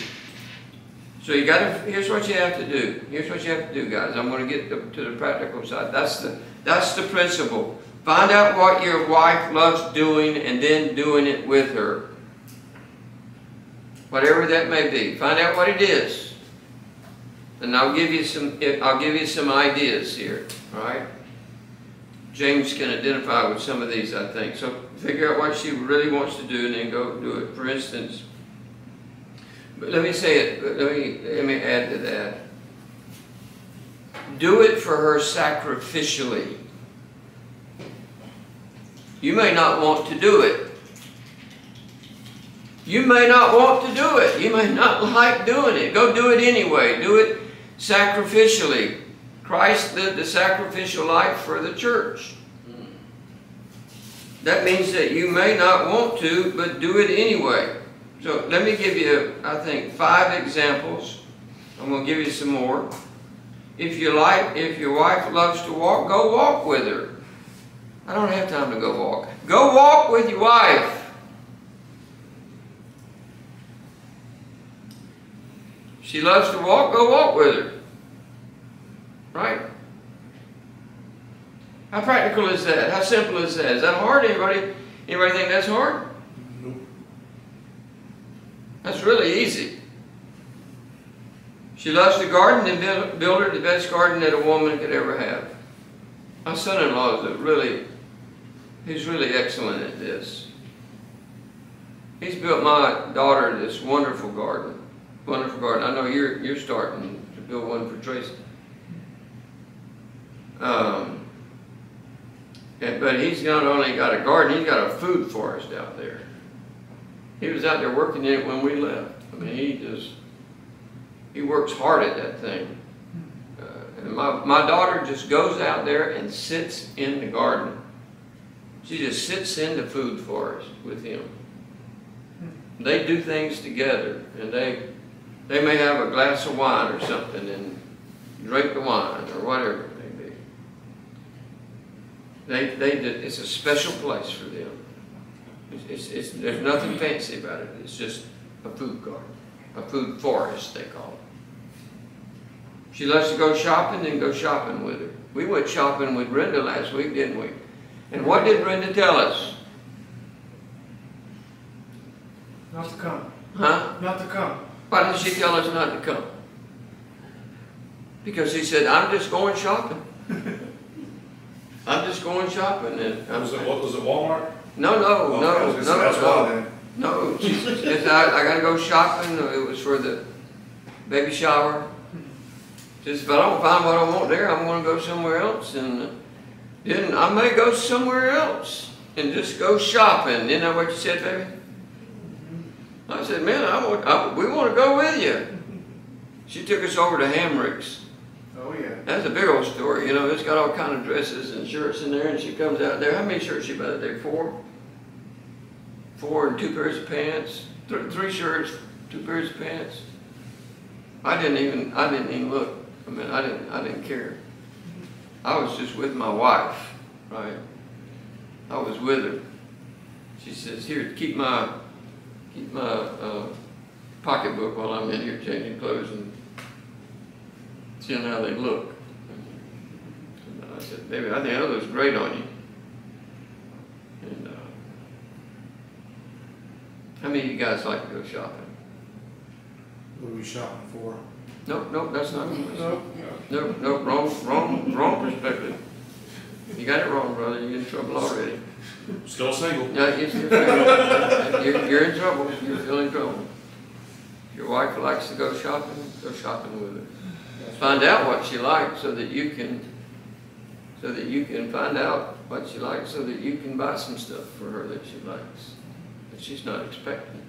So here's what you have to do. Here's what you have to do, guys. I'm going to get to the practical side. That's the principle. Find out what your wife loves doing, and then doing it with her. Whatever that may be, find out what it is, and I'll give you some ideas here. All right. James can identify with some of these, I think. So figure out what she really wants to do and then go do it. For instance, but let me say it, let me add to that. Do it for her sacrificially. You may not want to do it. You may not want to do it. You may not like doing it. Go do it anyway. Do it sacrificially. Christ lived a sacrificial life for the church. That means that you may not want to, but do it anyway. So let me give you, I think, 5 examples. I'm going to give you some more. If your wife loves to walk, go walk with her. I don't have time to go walk. Go walk with your wife. She loves to walk, go walk with her. Right? How practical is that? How simple is that? Is that hard? Anybody think that's hard? Nope. That's really easy. She loves to garden, and build her the best garden that a woman could ever have. My son-in-law is he's really excellent at this. He's built my daughter this wonderful garden. Wonderful garden. I know you're starting to build one for Tracy. But he's not only got a garden, he's got a food forest out there. He was out there working in it when we left. I mean, he works hard at that thing. And my daughter just goes out there and sits in the garden. She just sits in the food forest with him. They do things together, and they may have a glass of wine or something and drink the wine or whatever it may be. It's a special place for them. There's nothing fancy about it. It's just a food garden, a food forest they call it. She loves to go shopping, then go shopping with her. We went shopping with Brenda last week, didn't we? And what did Brenda tell us? Not to come. Huh? Not to come. Why did she tell us not to come? Because she said, I'm just going shopping. I'm just going shopping. And Was it Walmart? No. That's why then. No, she said, I got to go shopping. It was for the baby shower. She said, if I don't find what I want there, I'm going to go somewhere else. And then I may go somewhere else and just go shopping. Isn't that what you said, baby? I said, man, we want to go with you. She took us over to Hamrick's. Oh yeah. That's a big old store. You know, it's got all kind of dresses and shirts in there, and she comes out there. How many shirts she bought there? 4? 4 and 2 pairs of pants. 3 shirts, 2 pairs of pants. I didn't even look. I mean, I didn't care. I was just with my wife, right? I was with her. She says, here, keep my pocketbook while I'm in here changing clothes and seeing how they look. And I said, baby, I think that looks great on you. And how many of you guys like to go shopping? What are we shopping for? Nope, that's not the question. No. Nope, wrong perspective. You got it wrong, brother. You're in trouble already. Still single. Yeah, you're in trouble. You're still in trouble. If your wife likes to go shopping with her. Find out what she likes so that you can find out what she likes so that you can buy some stuff for her that she likes, that she's not expecting.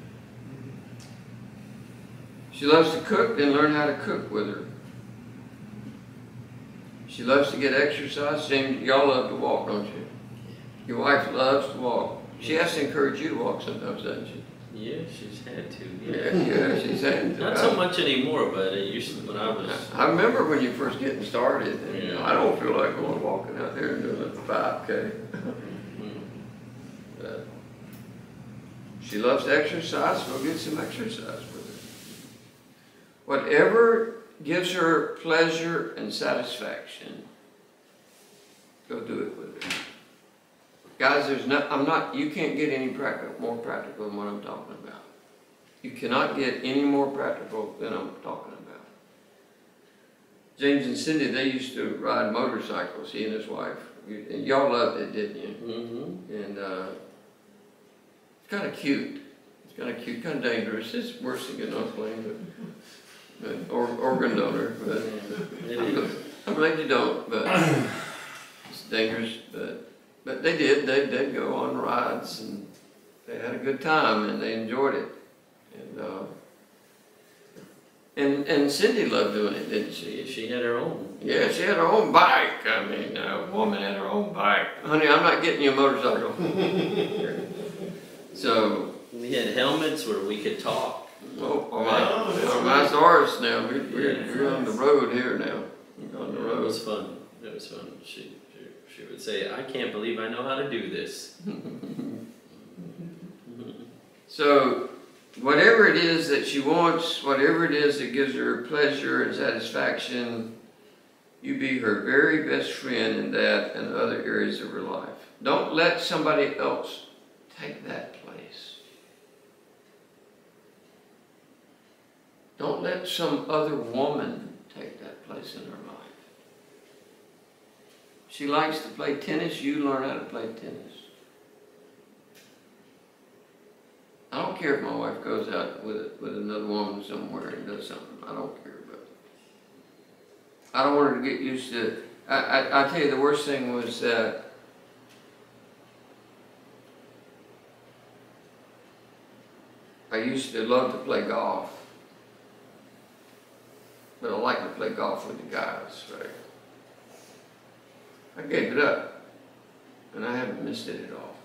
She loves to cook, then learn how to cook with her. She loves to get exercise. James, y'all love to walk, don't you? Your wife loves to walk. She has to encourage you to walk sometimes, doesn't she? Yeah, she's had to. Yeah, she's had to. Not so much anymore, but it used to when I was. I remember when you first getting started, and Yeah. I don't feel like going walking out there and doing a 5K. But she loves to exercise, go get some exercise with her. Whatever gives her pleasure and satisfaction, go do it with her. Guys, you can't get any more practical than what I'm talking about. You cannot get any more practical than I'm talking about. James and Cindy, they used to ride motorcycles, he and his wife. Y'all loved it, didn't you? Mm-hmm. And it's kind of cute. It's kind of cute, kind of dangerous. It's worse than getting on a plane, or organ donor. But It is. I'm glad you don't. But it's dangerous. But they did. They'd go on rides and they had a good time and they enjoyed it. And Cindy loved doing it, didn't she? She had her own. Yeah, she had her own bike. I mean, a woman had her own bike. Honey, I'm not getting you a motorcycle. So, We had helmets where we could talk. mine's ours now. We're on the road here now. On the It road. was fun. It was fun. She would say, "I can't believe I know how to do this." So, whatever it is that she wants, whatever it is that gives her pleasure and satisfaction, you be her very best friend in that and other areas of her life. Don't let somebody else take that place. Don't let some other woman take that place in her life. She likes to play tennis, you learn how to play tennis. I don't care if my wife goes out with another woman somewhere and does something. I don't care, but I don't want her to get used to it. I tell you, the worst thing was that I used to love to play golf, but I like to play golf with the guys, right? I gave it up, and I haven't missed it at all.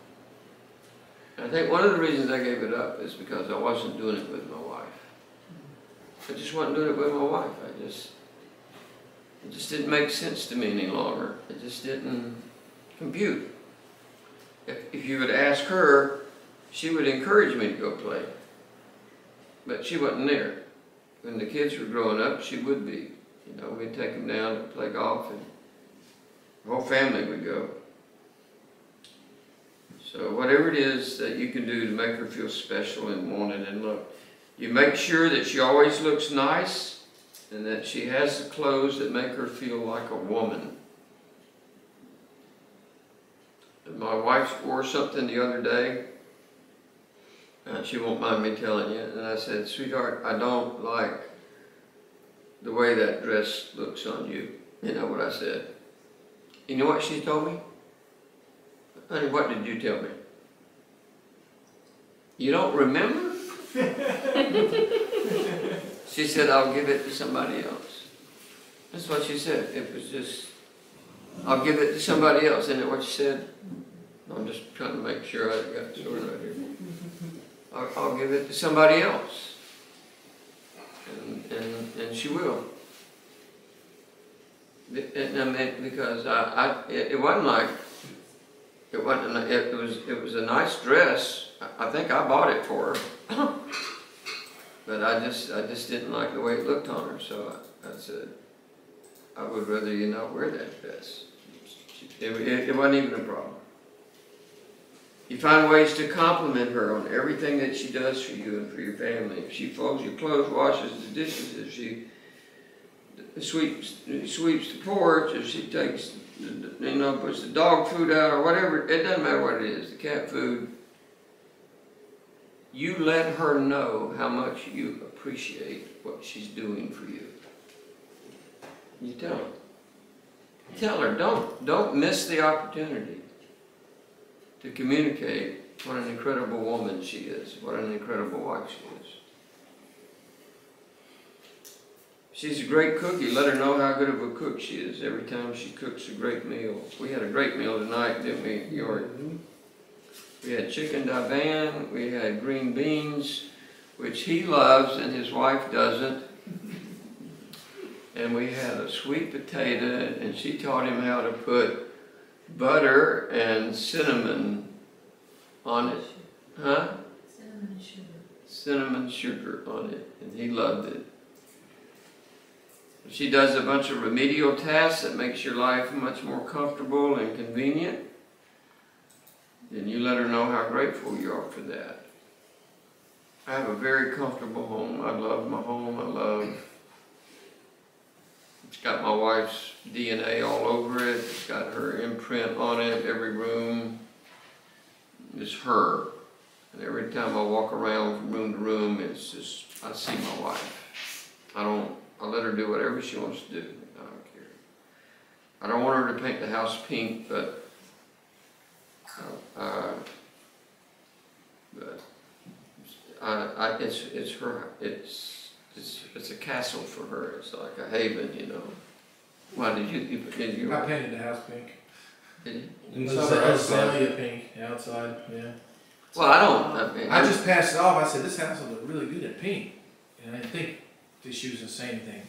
I think one of the reasons I gave it up is because I wasn't doing it with my wife. I just wasn't doing it with my wife. It just didn't make sense to me any longer. It just didn't compute. If you would ask her, she would encourage me to go play. But she wasn't there. When the kids were growing up, she would be. You know, we'd take them down to play golf and the whole family would go. So whatever it is that you can do to make her feel special and wanted and loved, you make sure that she always looks nice and that she has the clothes that make her feel like a woman. And my wife wore something the other day, and she won't mind me telling you, and I said, "Sweetheart, I don't like the way that dress looks on you." You know what I said? You know what she told me? Honey, what did you tell me? You don't remember? She said, "I'll give it to somebody else." That's what she said. It was just, "I'll give it to somebody else." Isn't that what she said? I'm just trying to make sure I got the story right here. I'll give it to somebody else. And she will. And I mean, because it wasn't like, it was a nice dress. I think I bought it for her. But I just didn't like the way it looked on her, so I said, "I would rather you not wear that dress." It wasn't even a problem. You find ways to compliment her on everything that she does for you and for your family. If she folds your clothes, washes the dishes, if she sweeps the porch, if she takes, puts the dog food out or whatever, it doesn't matter what it is, the cat food. You let her know how much you appreciate what she's doing for you. You tell her. Tell her, don't miss the opportunity to communicate what an incredible woman she is, what an incredible wife she is. She's a great cook. You let her know how good of a cook she is every time she cooks a great meal. We had a great meal tonight, didn't we, York? We had chicken divan, we had green beans, which he loves and his wife doesn't. And we had a sweet potato, and she taught him how to put butter and cinnamon on it. Huh? Cinnamon sugar. Cinnamon sugar on it, and he loved it. She does a bunch of remedial tasks that makes your life much more comfortable and convenient. Then you let her know how grateful you are for that. I have a very comfortable home. I love my home. I love It's got my wife's DNA all over it. It's got her imprint on it. Every room is her. And every time I walk around from room to room, it's just, I see my wife. I let her do whatever she wants to do. I don't care. I don't want her to paint the house pink, but it's her. It's a castle for her. It's like a haven, you know. Why did you? I painted the house pink. Did you? It's azalea pink outside, yeah. Well, I mean, I just passed it off. I said, this house will look really good at pink. And I didn't think that she was gonna say anything.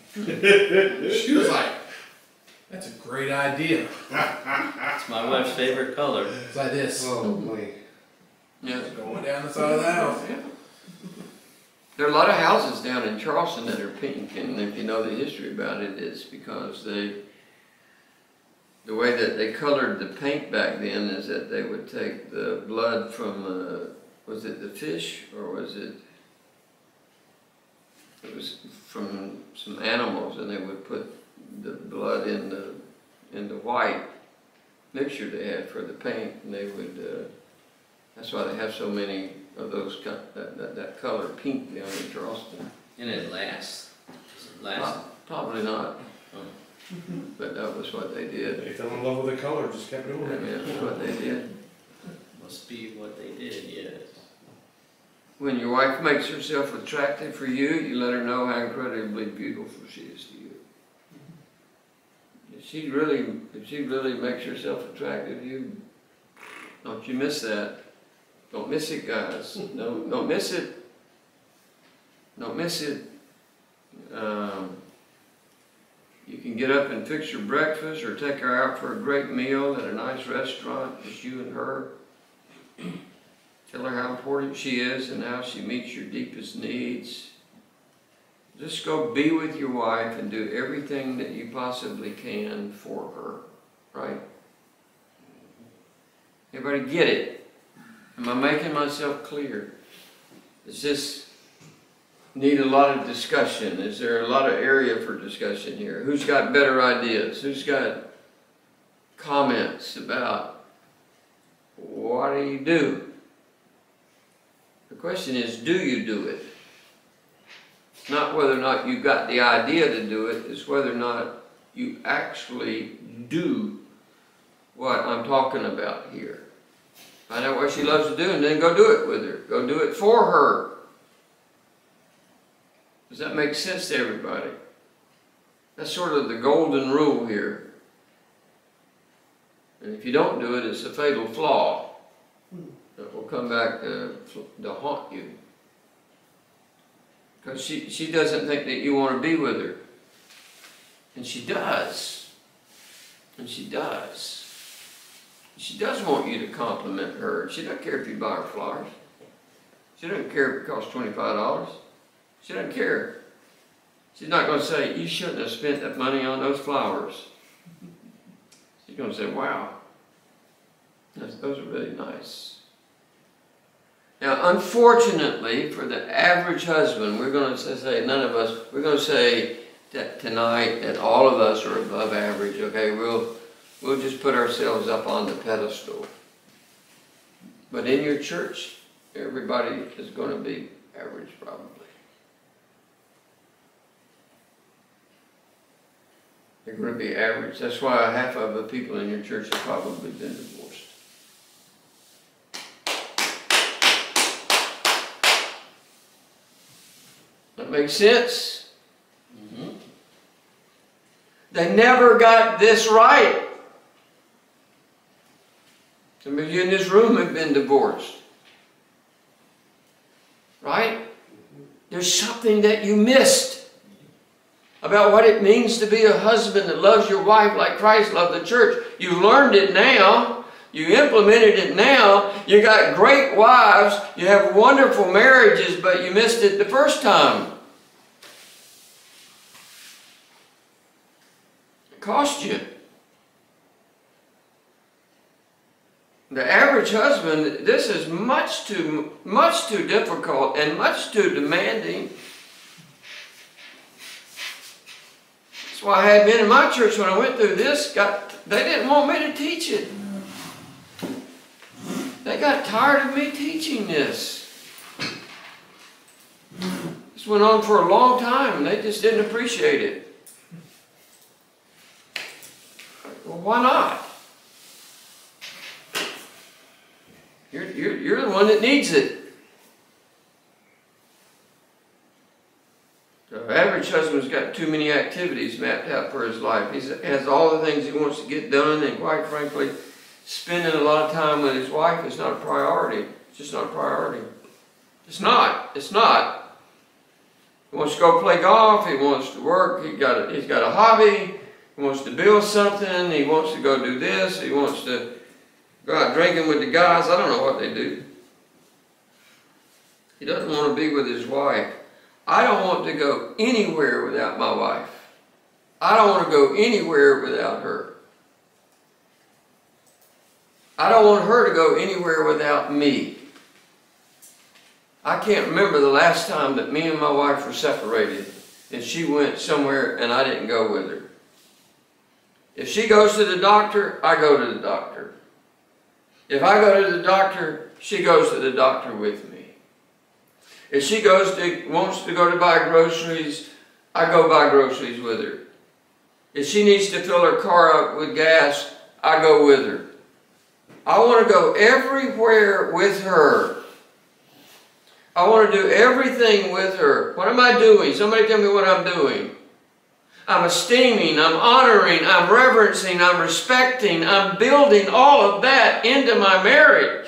She was like, that's a great idea. It's my wife's favorite color. It's like this. Oh, boy. yeah. Going down the side of the house. There are a lot of houses down in Charleston that are pink, and if you know the history about it, it's because the way that they colored the paint back then is that they would take the blood from, was it the fish, or was it was from some animals, and they would put the blood in the white mixture they had for the paint, and they would, that's why they have so many of those, that color pink down in Charleston. And it lasts. Does it last? Probably not, Oh. but that was what they did. They fell in love with the color, just kept I doing mean, it. that's what they did. Must be what they did, yes. When your wife makes herself attractive for you, you let her know how incredibly beautiful she is to you. If she really makes herself attractive to you, don't you miss that. Don't miss it, guys. Don't miss it. Don't miss it. You can get up and fix her breakfast or take her out for a great meal at a nice restaurant, just you and her. Tell her how important she is and how she meets your deepest needs. Just go be with your wife and do everything that you possibly can for her, right? Everybody get it? Am I making myself clear? Does this need a lot of discussion? Is there a lot of area for discussion here? Who's got better ideas? Who's got comments about what do you do? The question is, do you do it? It's not whether or not you got the idea to do it, it's whether or not you actually do what I'm talking about here. Find out what she loves to do and then go do it with her. Go do it for her. Does that make sense to everybody? That's sort of the golden rule here. And if you don't do it, it's a fatal flaw that will come back to haunt you. Because she doesn't think that you want to be with her. And she does. And she does. She does want you to compliment her. She doesn't care if you buy her flowers. She doesn't care if it costs $25. She doesn't care. She's not going to say, you shouldn't have spent that money on those flowers. She's going to say, wow, those are really nice. Now, unfortunately, for the average husband, we're going to say, none of us, we're going to say that tonight that all of us are above average, okay? We'll just put ourselves up on the pedestal. But in your church, everybody is going to be average, probably. They're going to be average. That's why half of the people in your church have probably been divorced. That makes sense? Mm-hmm. They never got this right. Some of you in this room have been divorced. Right? There's something that you missed about what it means to be a husband that loves your wife like Christ loved the church. You learned it now. You implemented it now. You got great wives. You have wonderful marriages, but you missed it the first time. It cost you. The average husband, this is much too difficult and much too demanding. That's why I had men in my church when I went through this, they didn't want me to teach it. They got tired of me teaching this. This went on for a long time and they just didn't appreciate it. Well, why not? You're the one that needs it. The average husband's got too many activities mapped out for his life. He has all the things he wants to get done, and quite frankly, spending a lot of time with his wife is not a priority. It's just not a priority. It's not. It's not. He wants to go play golf. He wants to work. He's got a hobby. He wants to build something. He wants to go do this. He wants to go out drinking with the guys. I don't know what they do. He doesn't want to be with his wife. I don't want to go anywhere without my wife. I don't want to go anywhere without her. I don't want her to go anywhere without me. I can't remember the last time that me and my wife were separated and she went somewhere and I didn't go with her. If she goes to the doctor, I go to the doctor. If I go to the doctor, she goes to the doctor with me. If she wants to go to buy groceries, I go buy groceries with her. If she needs to fill her car up with gas, I go with her. I want to go everywhere with her. I want to do everything with her. What am I doing? Somebody tell me what I'm doing. I'm esteeming, I'm honoring, I'm reverencing, I'm respecting, I'm building all of that into my marriage.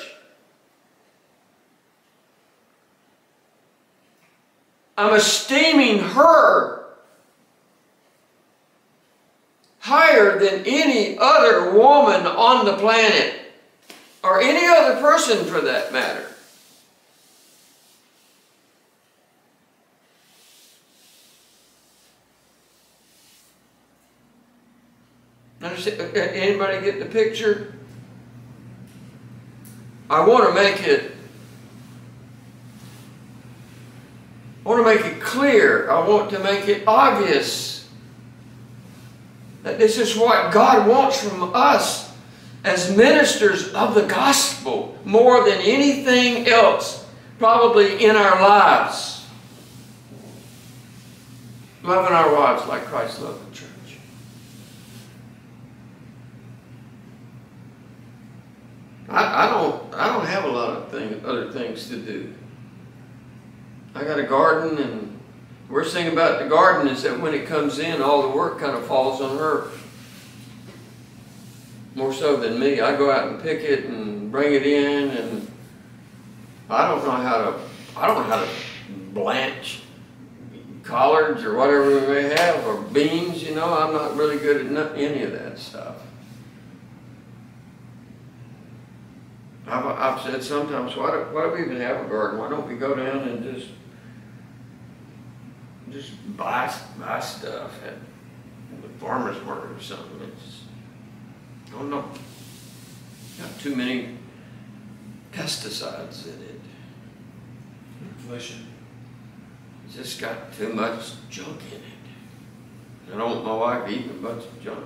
I'm esteeming her higher than any other woman on the planet, or any other person for that matter. Understand? Anybody get the picture? I want to make it clear. I want to make it obvious that this is what God wants from us as ministers of the gospel more than anything else probably in our lives. Loving our wives like Christ loved the church. I don't have a lot of other things to do. I got a garden, and the worst thing about the garden is that when it comes in, all the work kind of falls on her. More so than me. I go out and pick it and bring it in, and I don't know how to blanch collards or whatever we may have, or beans, you know. I'm not really good at any of that stuff. I've said sometimes, why do we even have a garden? Why don't we go down and just buy stuff at the farmer's market or something? I don't know. Got too many pesticides in it. Inflation. It's just got too much junk in it. I don't want my wife eating a bunch of junk.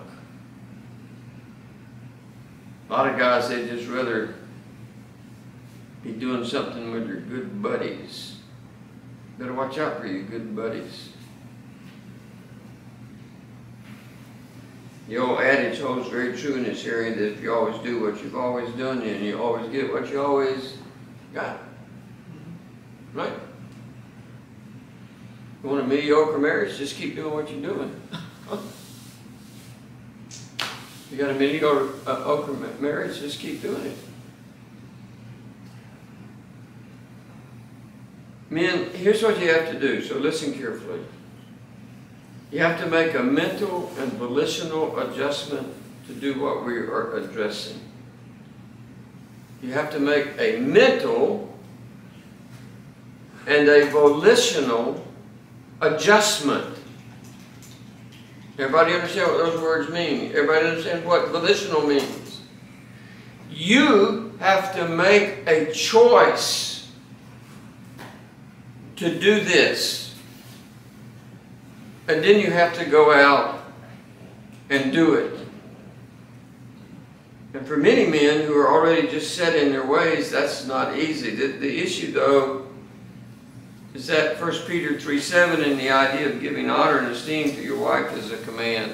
A lot of guys, they just rather be doing something with your good buddies. Better watch out for your good buddies. The old adage holds very true in this area, that if you always do what you've always done, then you always get what you always got. Right? You want a mediocre marriage? Just keep doing what you're doing. You got a mediocre marriage? Just keep doing it. Men, here's what you have to do, so listen carefully. You have to make a mental and volitional adjustment to do what we are addressing. You have to make a mental and a volitional adjustment. Everybody understand what those words mean? Everybody understand what volitional means? You have to make a choice to do this. And then you have to go out and do it. And for many men who are already just set in their ways, that's not easy. The issue, though, is that 1 Peter 3:7 and the idea of giving honor and esteem to your wife is a command.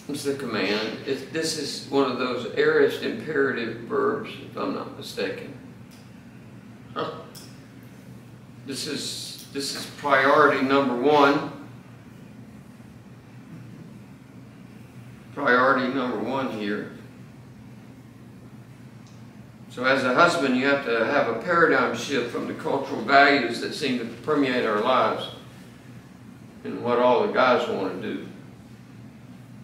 It's a command. This is one of those aorist imperative verbs, if I'm not mistaken. This is priority number one. Priority number one here. So as a husband, you have to have a paradigm shift from the cultural values that seem to permeate our lives and what all the guys want to do.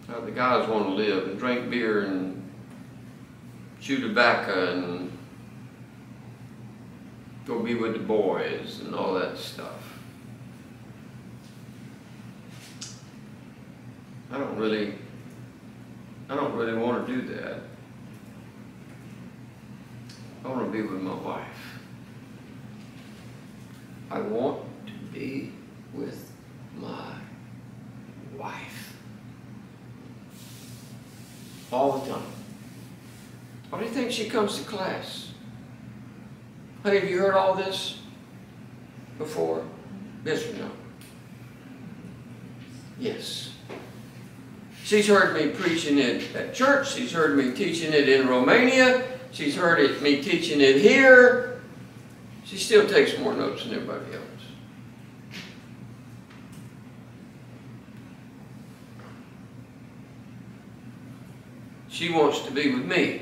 How the guys want to live and drink beer and chew tobacco and go be with the boys and all that stuff. I don't really want to do that. I want to be with my wife. I want to be with my wife. All the time. Why do you think she comes to class? Hey, have you heard all this before? Yes or no? Yes. She's heard me preaching it at church. She's heard me teaching it in Romania. She's heard me teaching it here. She still takes more notes than everybody else. She wants to be with me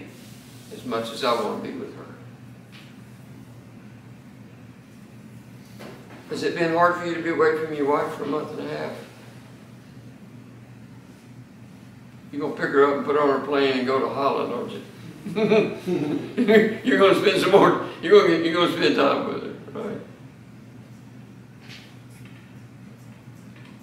as much as I want to be with her. Has it been hard for you to be away from your wife for a month and a half? You're going to pick her up and put her on a plane and go to Holland, aren't you? You're going to spend some more, you're going to spend time with her, right?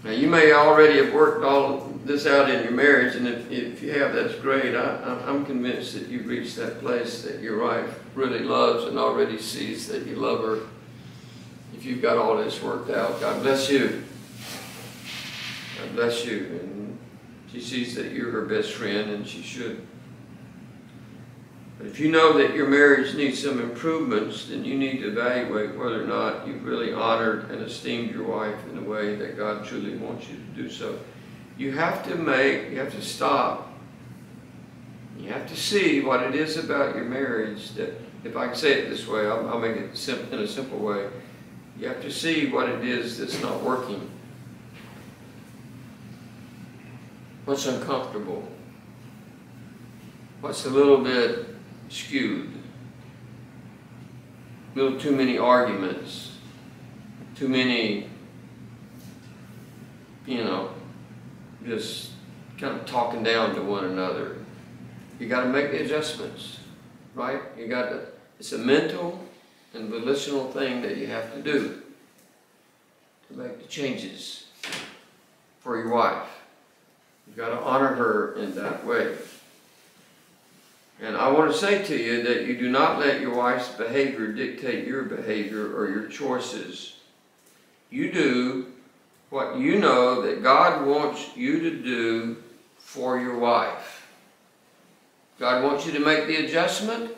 Now you may already have worked all this out in your marriage, and if you have, that's great. I'm convinced that you've reached that place that your wife really loves and already sees that you love her. If you've got all this worked out, God bless you. God bless you. And she sees that you're her best friend, and she should. But if you know that your marriage needs some improvements, then you need to evaluate whether or not you've really honored and esteemed your wife in the way that God truly wants you to do so. You have to stop. You have to see what it is about your marriage that, if I can say it this way, I'll make it in a simple way. You have to see what it is that's not working. What's uncomfortable? What's a little bit skewed? A little too many arguments. Too many, just kind of talking down to one another. You got to make the adjustments, right? It's a mental and volitional thing that you have to do to make the changes for your wife. You've got to honor her in that way. And I want to say to you that you do not let your wife's behavior dictate your behavior or your choices. You do what you know that God wants you to do for your wife. God wants you to make the adjustment.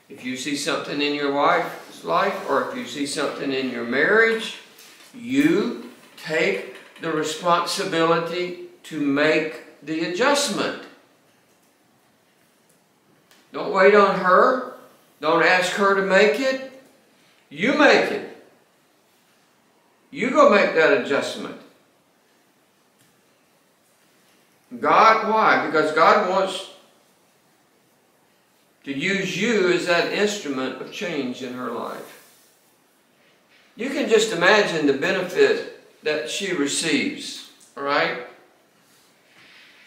If you see something in your wife's life, or if you see something in your marriage, you take the responsibility to make the adjustment. Don't wait on her. Don't ask her to make it. You make it. You go make that adjustment. God, why? Because God wants to use you as that instrument of change in her life. You can just imagine the benefit that she receives, all right?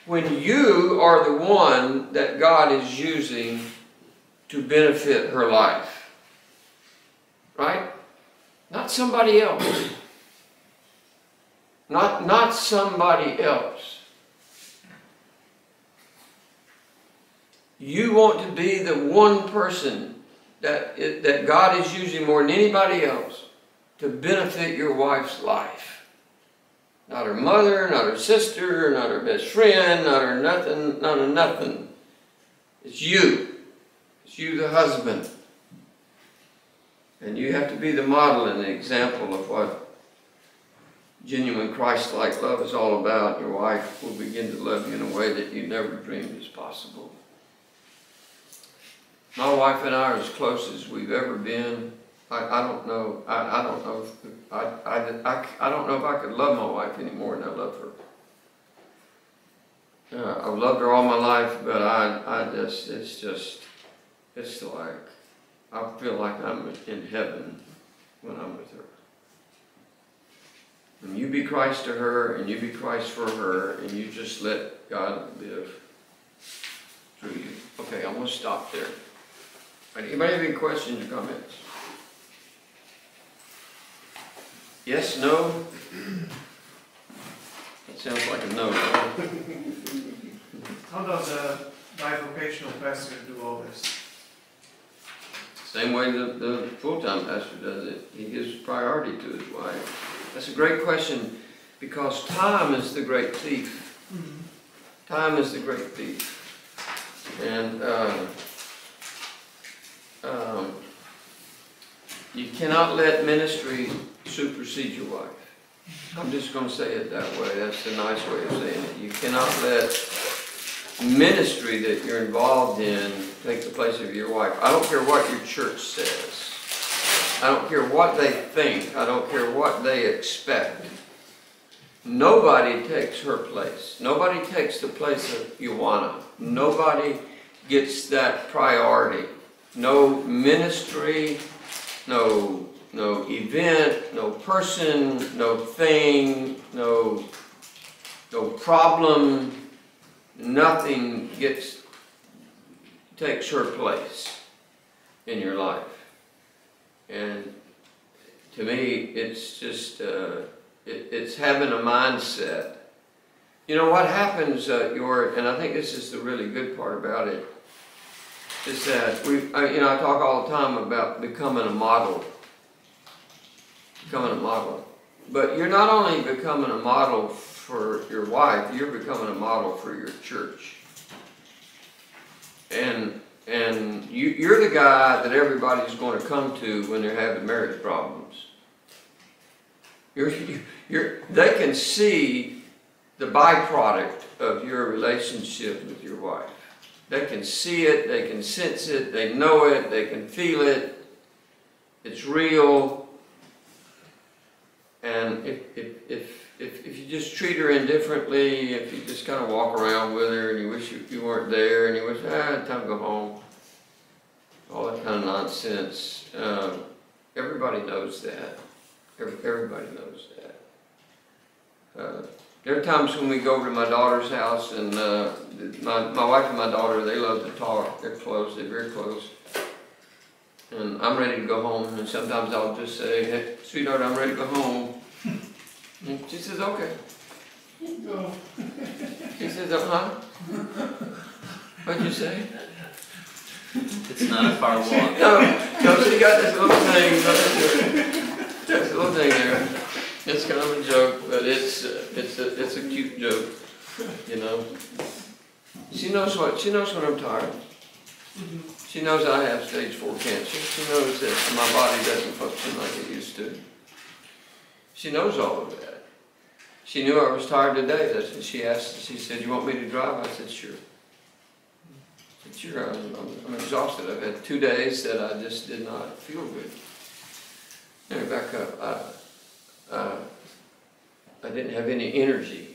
When you are the one that God is using to benefit her life, right? Not somebody else. Not somebody else. You want to be the one person that God is using more than anybody else to benefit your wife's life. Not her mother, not her sister, not her best friend, not her nothing, none of nothing. It's you. It's you, the husband. And you have to be the model and the example of what genuine Christ-like love is all about. Your wife will begin to love you in a way that you never dreamed is possible. My wife and I are as close as we've ever been. I don't know. I don't know. I don't know if I could love my wife any more than I love her. I've loved her all my life, but it's like, I feel like I'm in heaven when I'm with her. And you be Christ to her, and you be Christ for her, and you just let God live through you. Okay, I'm going to stop there. Anybody have any questions or comments? Yes, no? That sounds like a no. How does a bivocational pastor do all this? Same way the full-time pastor does it. He gives priority to his wife. That's a great question, because time is the great thief. Time is the great thief. And you cannot let ministry supersede your wife. I'm just going to say it that way. That's a nice way of saying it. You cannot let ministry that you're involved in take the place of your wife. I don't care what your church says. I don't care what they think. I don't care what they expect. Nobody takes her place. Nobody takes the place of Ioana. Nobody gets that priority. No ministry, no event, no person, no thing, no problem. Nothing takes her place in your life. And to me, it's just, it's having a mindset. You know what happens, and I think this is the really good part about it, is that I talk all the time about becoming a model. Becoming a model. But you're not only becoming a model for your wife, you're becoming a model for your church. And you're the guy that everybody's going to come to when they're having marriage problems. They can see the byproduct of your relationship with your wife. They can see it, they can sense it, they know it, they can feel it. It's real. And if you just treat her indifferently, if you just kind of walk around with her and you wish you weren't there and you wish, time to go home, all that kind of nonsense, everybody knows that. Everybody knows that. There are times when we go over to my daughter's house, and my wife and my daughter, they love to talk. They're close, they're very close. And I'm ready to go home, and sometimes I'll just say, hey, sweetheart, I'm ready to go home. And she says, okay. No. She says, huh? What'd you say? It's not a far walk. No, she got this little thing, this little thing there. It's kind of a joke, but it's a cute joke, you know. She knows when I'm tired. She knows I have stage 4 cancer. She knows that my body doesn't function like it used to. She knows all of that. She knew I was tired today. That's what she asked. She said, "You want me to drive?" I said, "Sure." I said, "Sure, I'm exhausted. I've had 2 days that I just did not feel good." Let me back up. I didn't have any energy.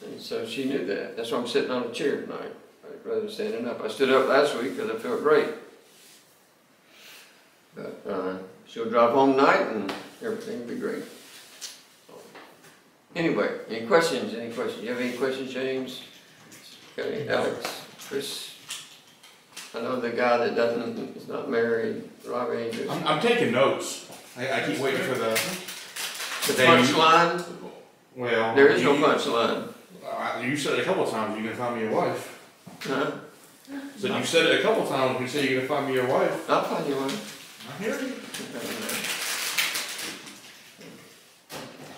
And so she knew that. That's why I'm sitting on a chair tonight, rather than standing up. I stood up last week because I felt great. But she'll drive home tonight and everything will be great. Anyway, any questions? You have any questions, James? Okay, Alex, Chris? I know the guy that is not married, Robbie. I'm taking notes. I keep waiting for the punchline? Well, There is no punchline. You said it a couple of times. You're gonna find me a wife. Huh? So you said it a couple of times. You said you're gonna find me a wife. I'll find you one. I hear you.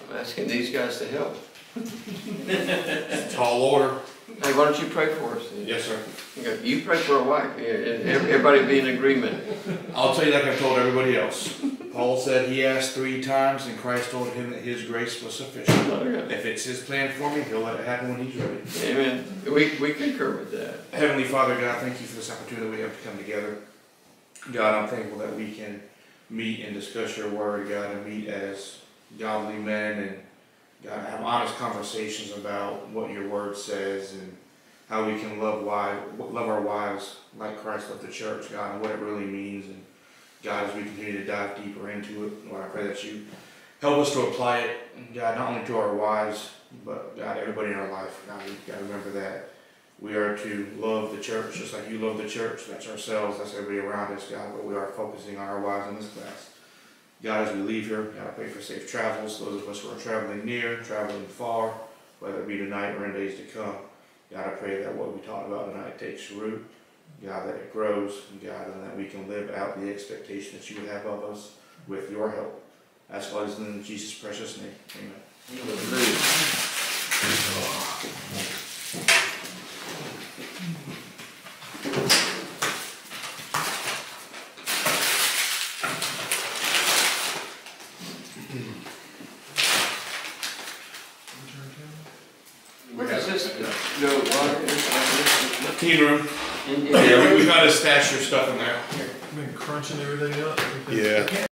I'm asking these guys to help. Tall order. Hey, why don't you pray for us? Yes, sir. Okay, you pray for a wife, and everybody be in agreement. I'll tell you like I've told everybody else. Paul said he asked 3 times, and Christ told him that his grace was sufficient. Okay. If it's his plan for me, he'll let it happen when he's ready. Amen. We concur with that. Heavenly Father, God, thank you for this opportunity we have to come together. God, I'm thankful that we can meet and discuss your word, God, and meet as godly men and God, have honest conversations about what your word says and how we can love our wives like Christ loved the church, God, and what it really means. And God, as we continue to dive deeper into it, Lord, I pray that you help us to apply it, God, not only to our wives, but God, everybody in our life. God, we've got to remember that we are to love the church just like you love the church. That's ourselves, that's everybody around us, God, but we are focusing on our wives in this class. God, as we leave here, God, I pray for safe travels, those of us who are traveling near, traveling far, whether it be tonight or in days to come. God, I pray that what we talked about tonight takes root, God, that it grows, God, and that we can live out the expectation that you would have of us with your help. Ask all this in Jesus' precious name. Amen. Where does this go, Roger? Teen room. In- Yeah, we gotta stash your stuff in there. Been crunching everything up. Yeah.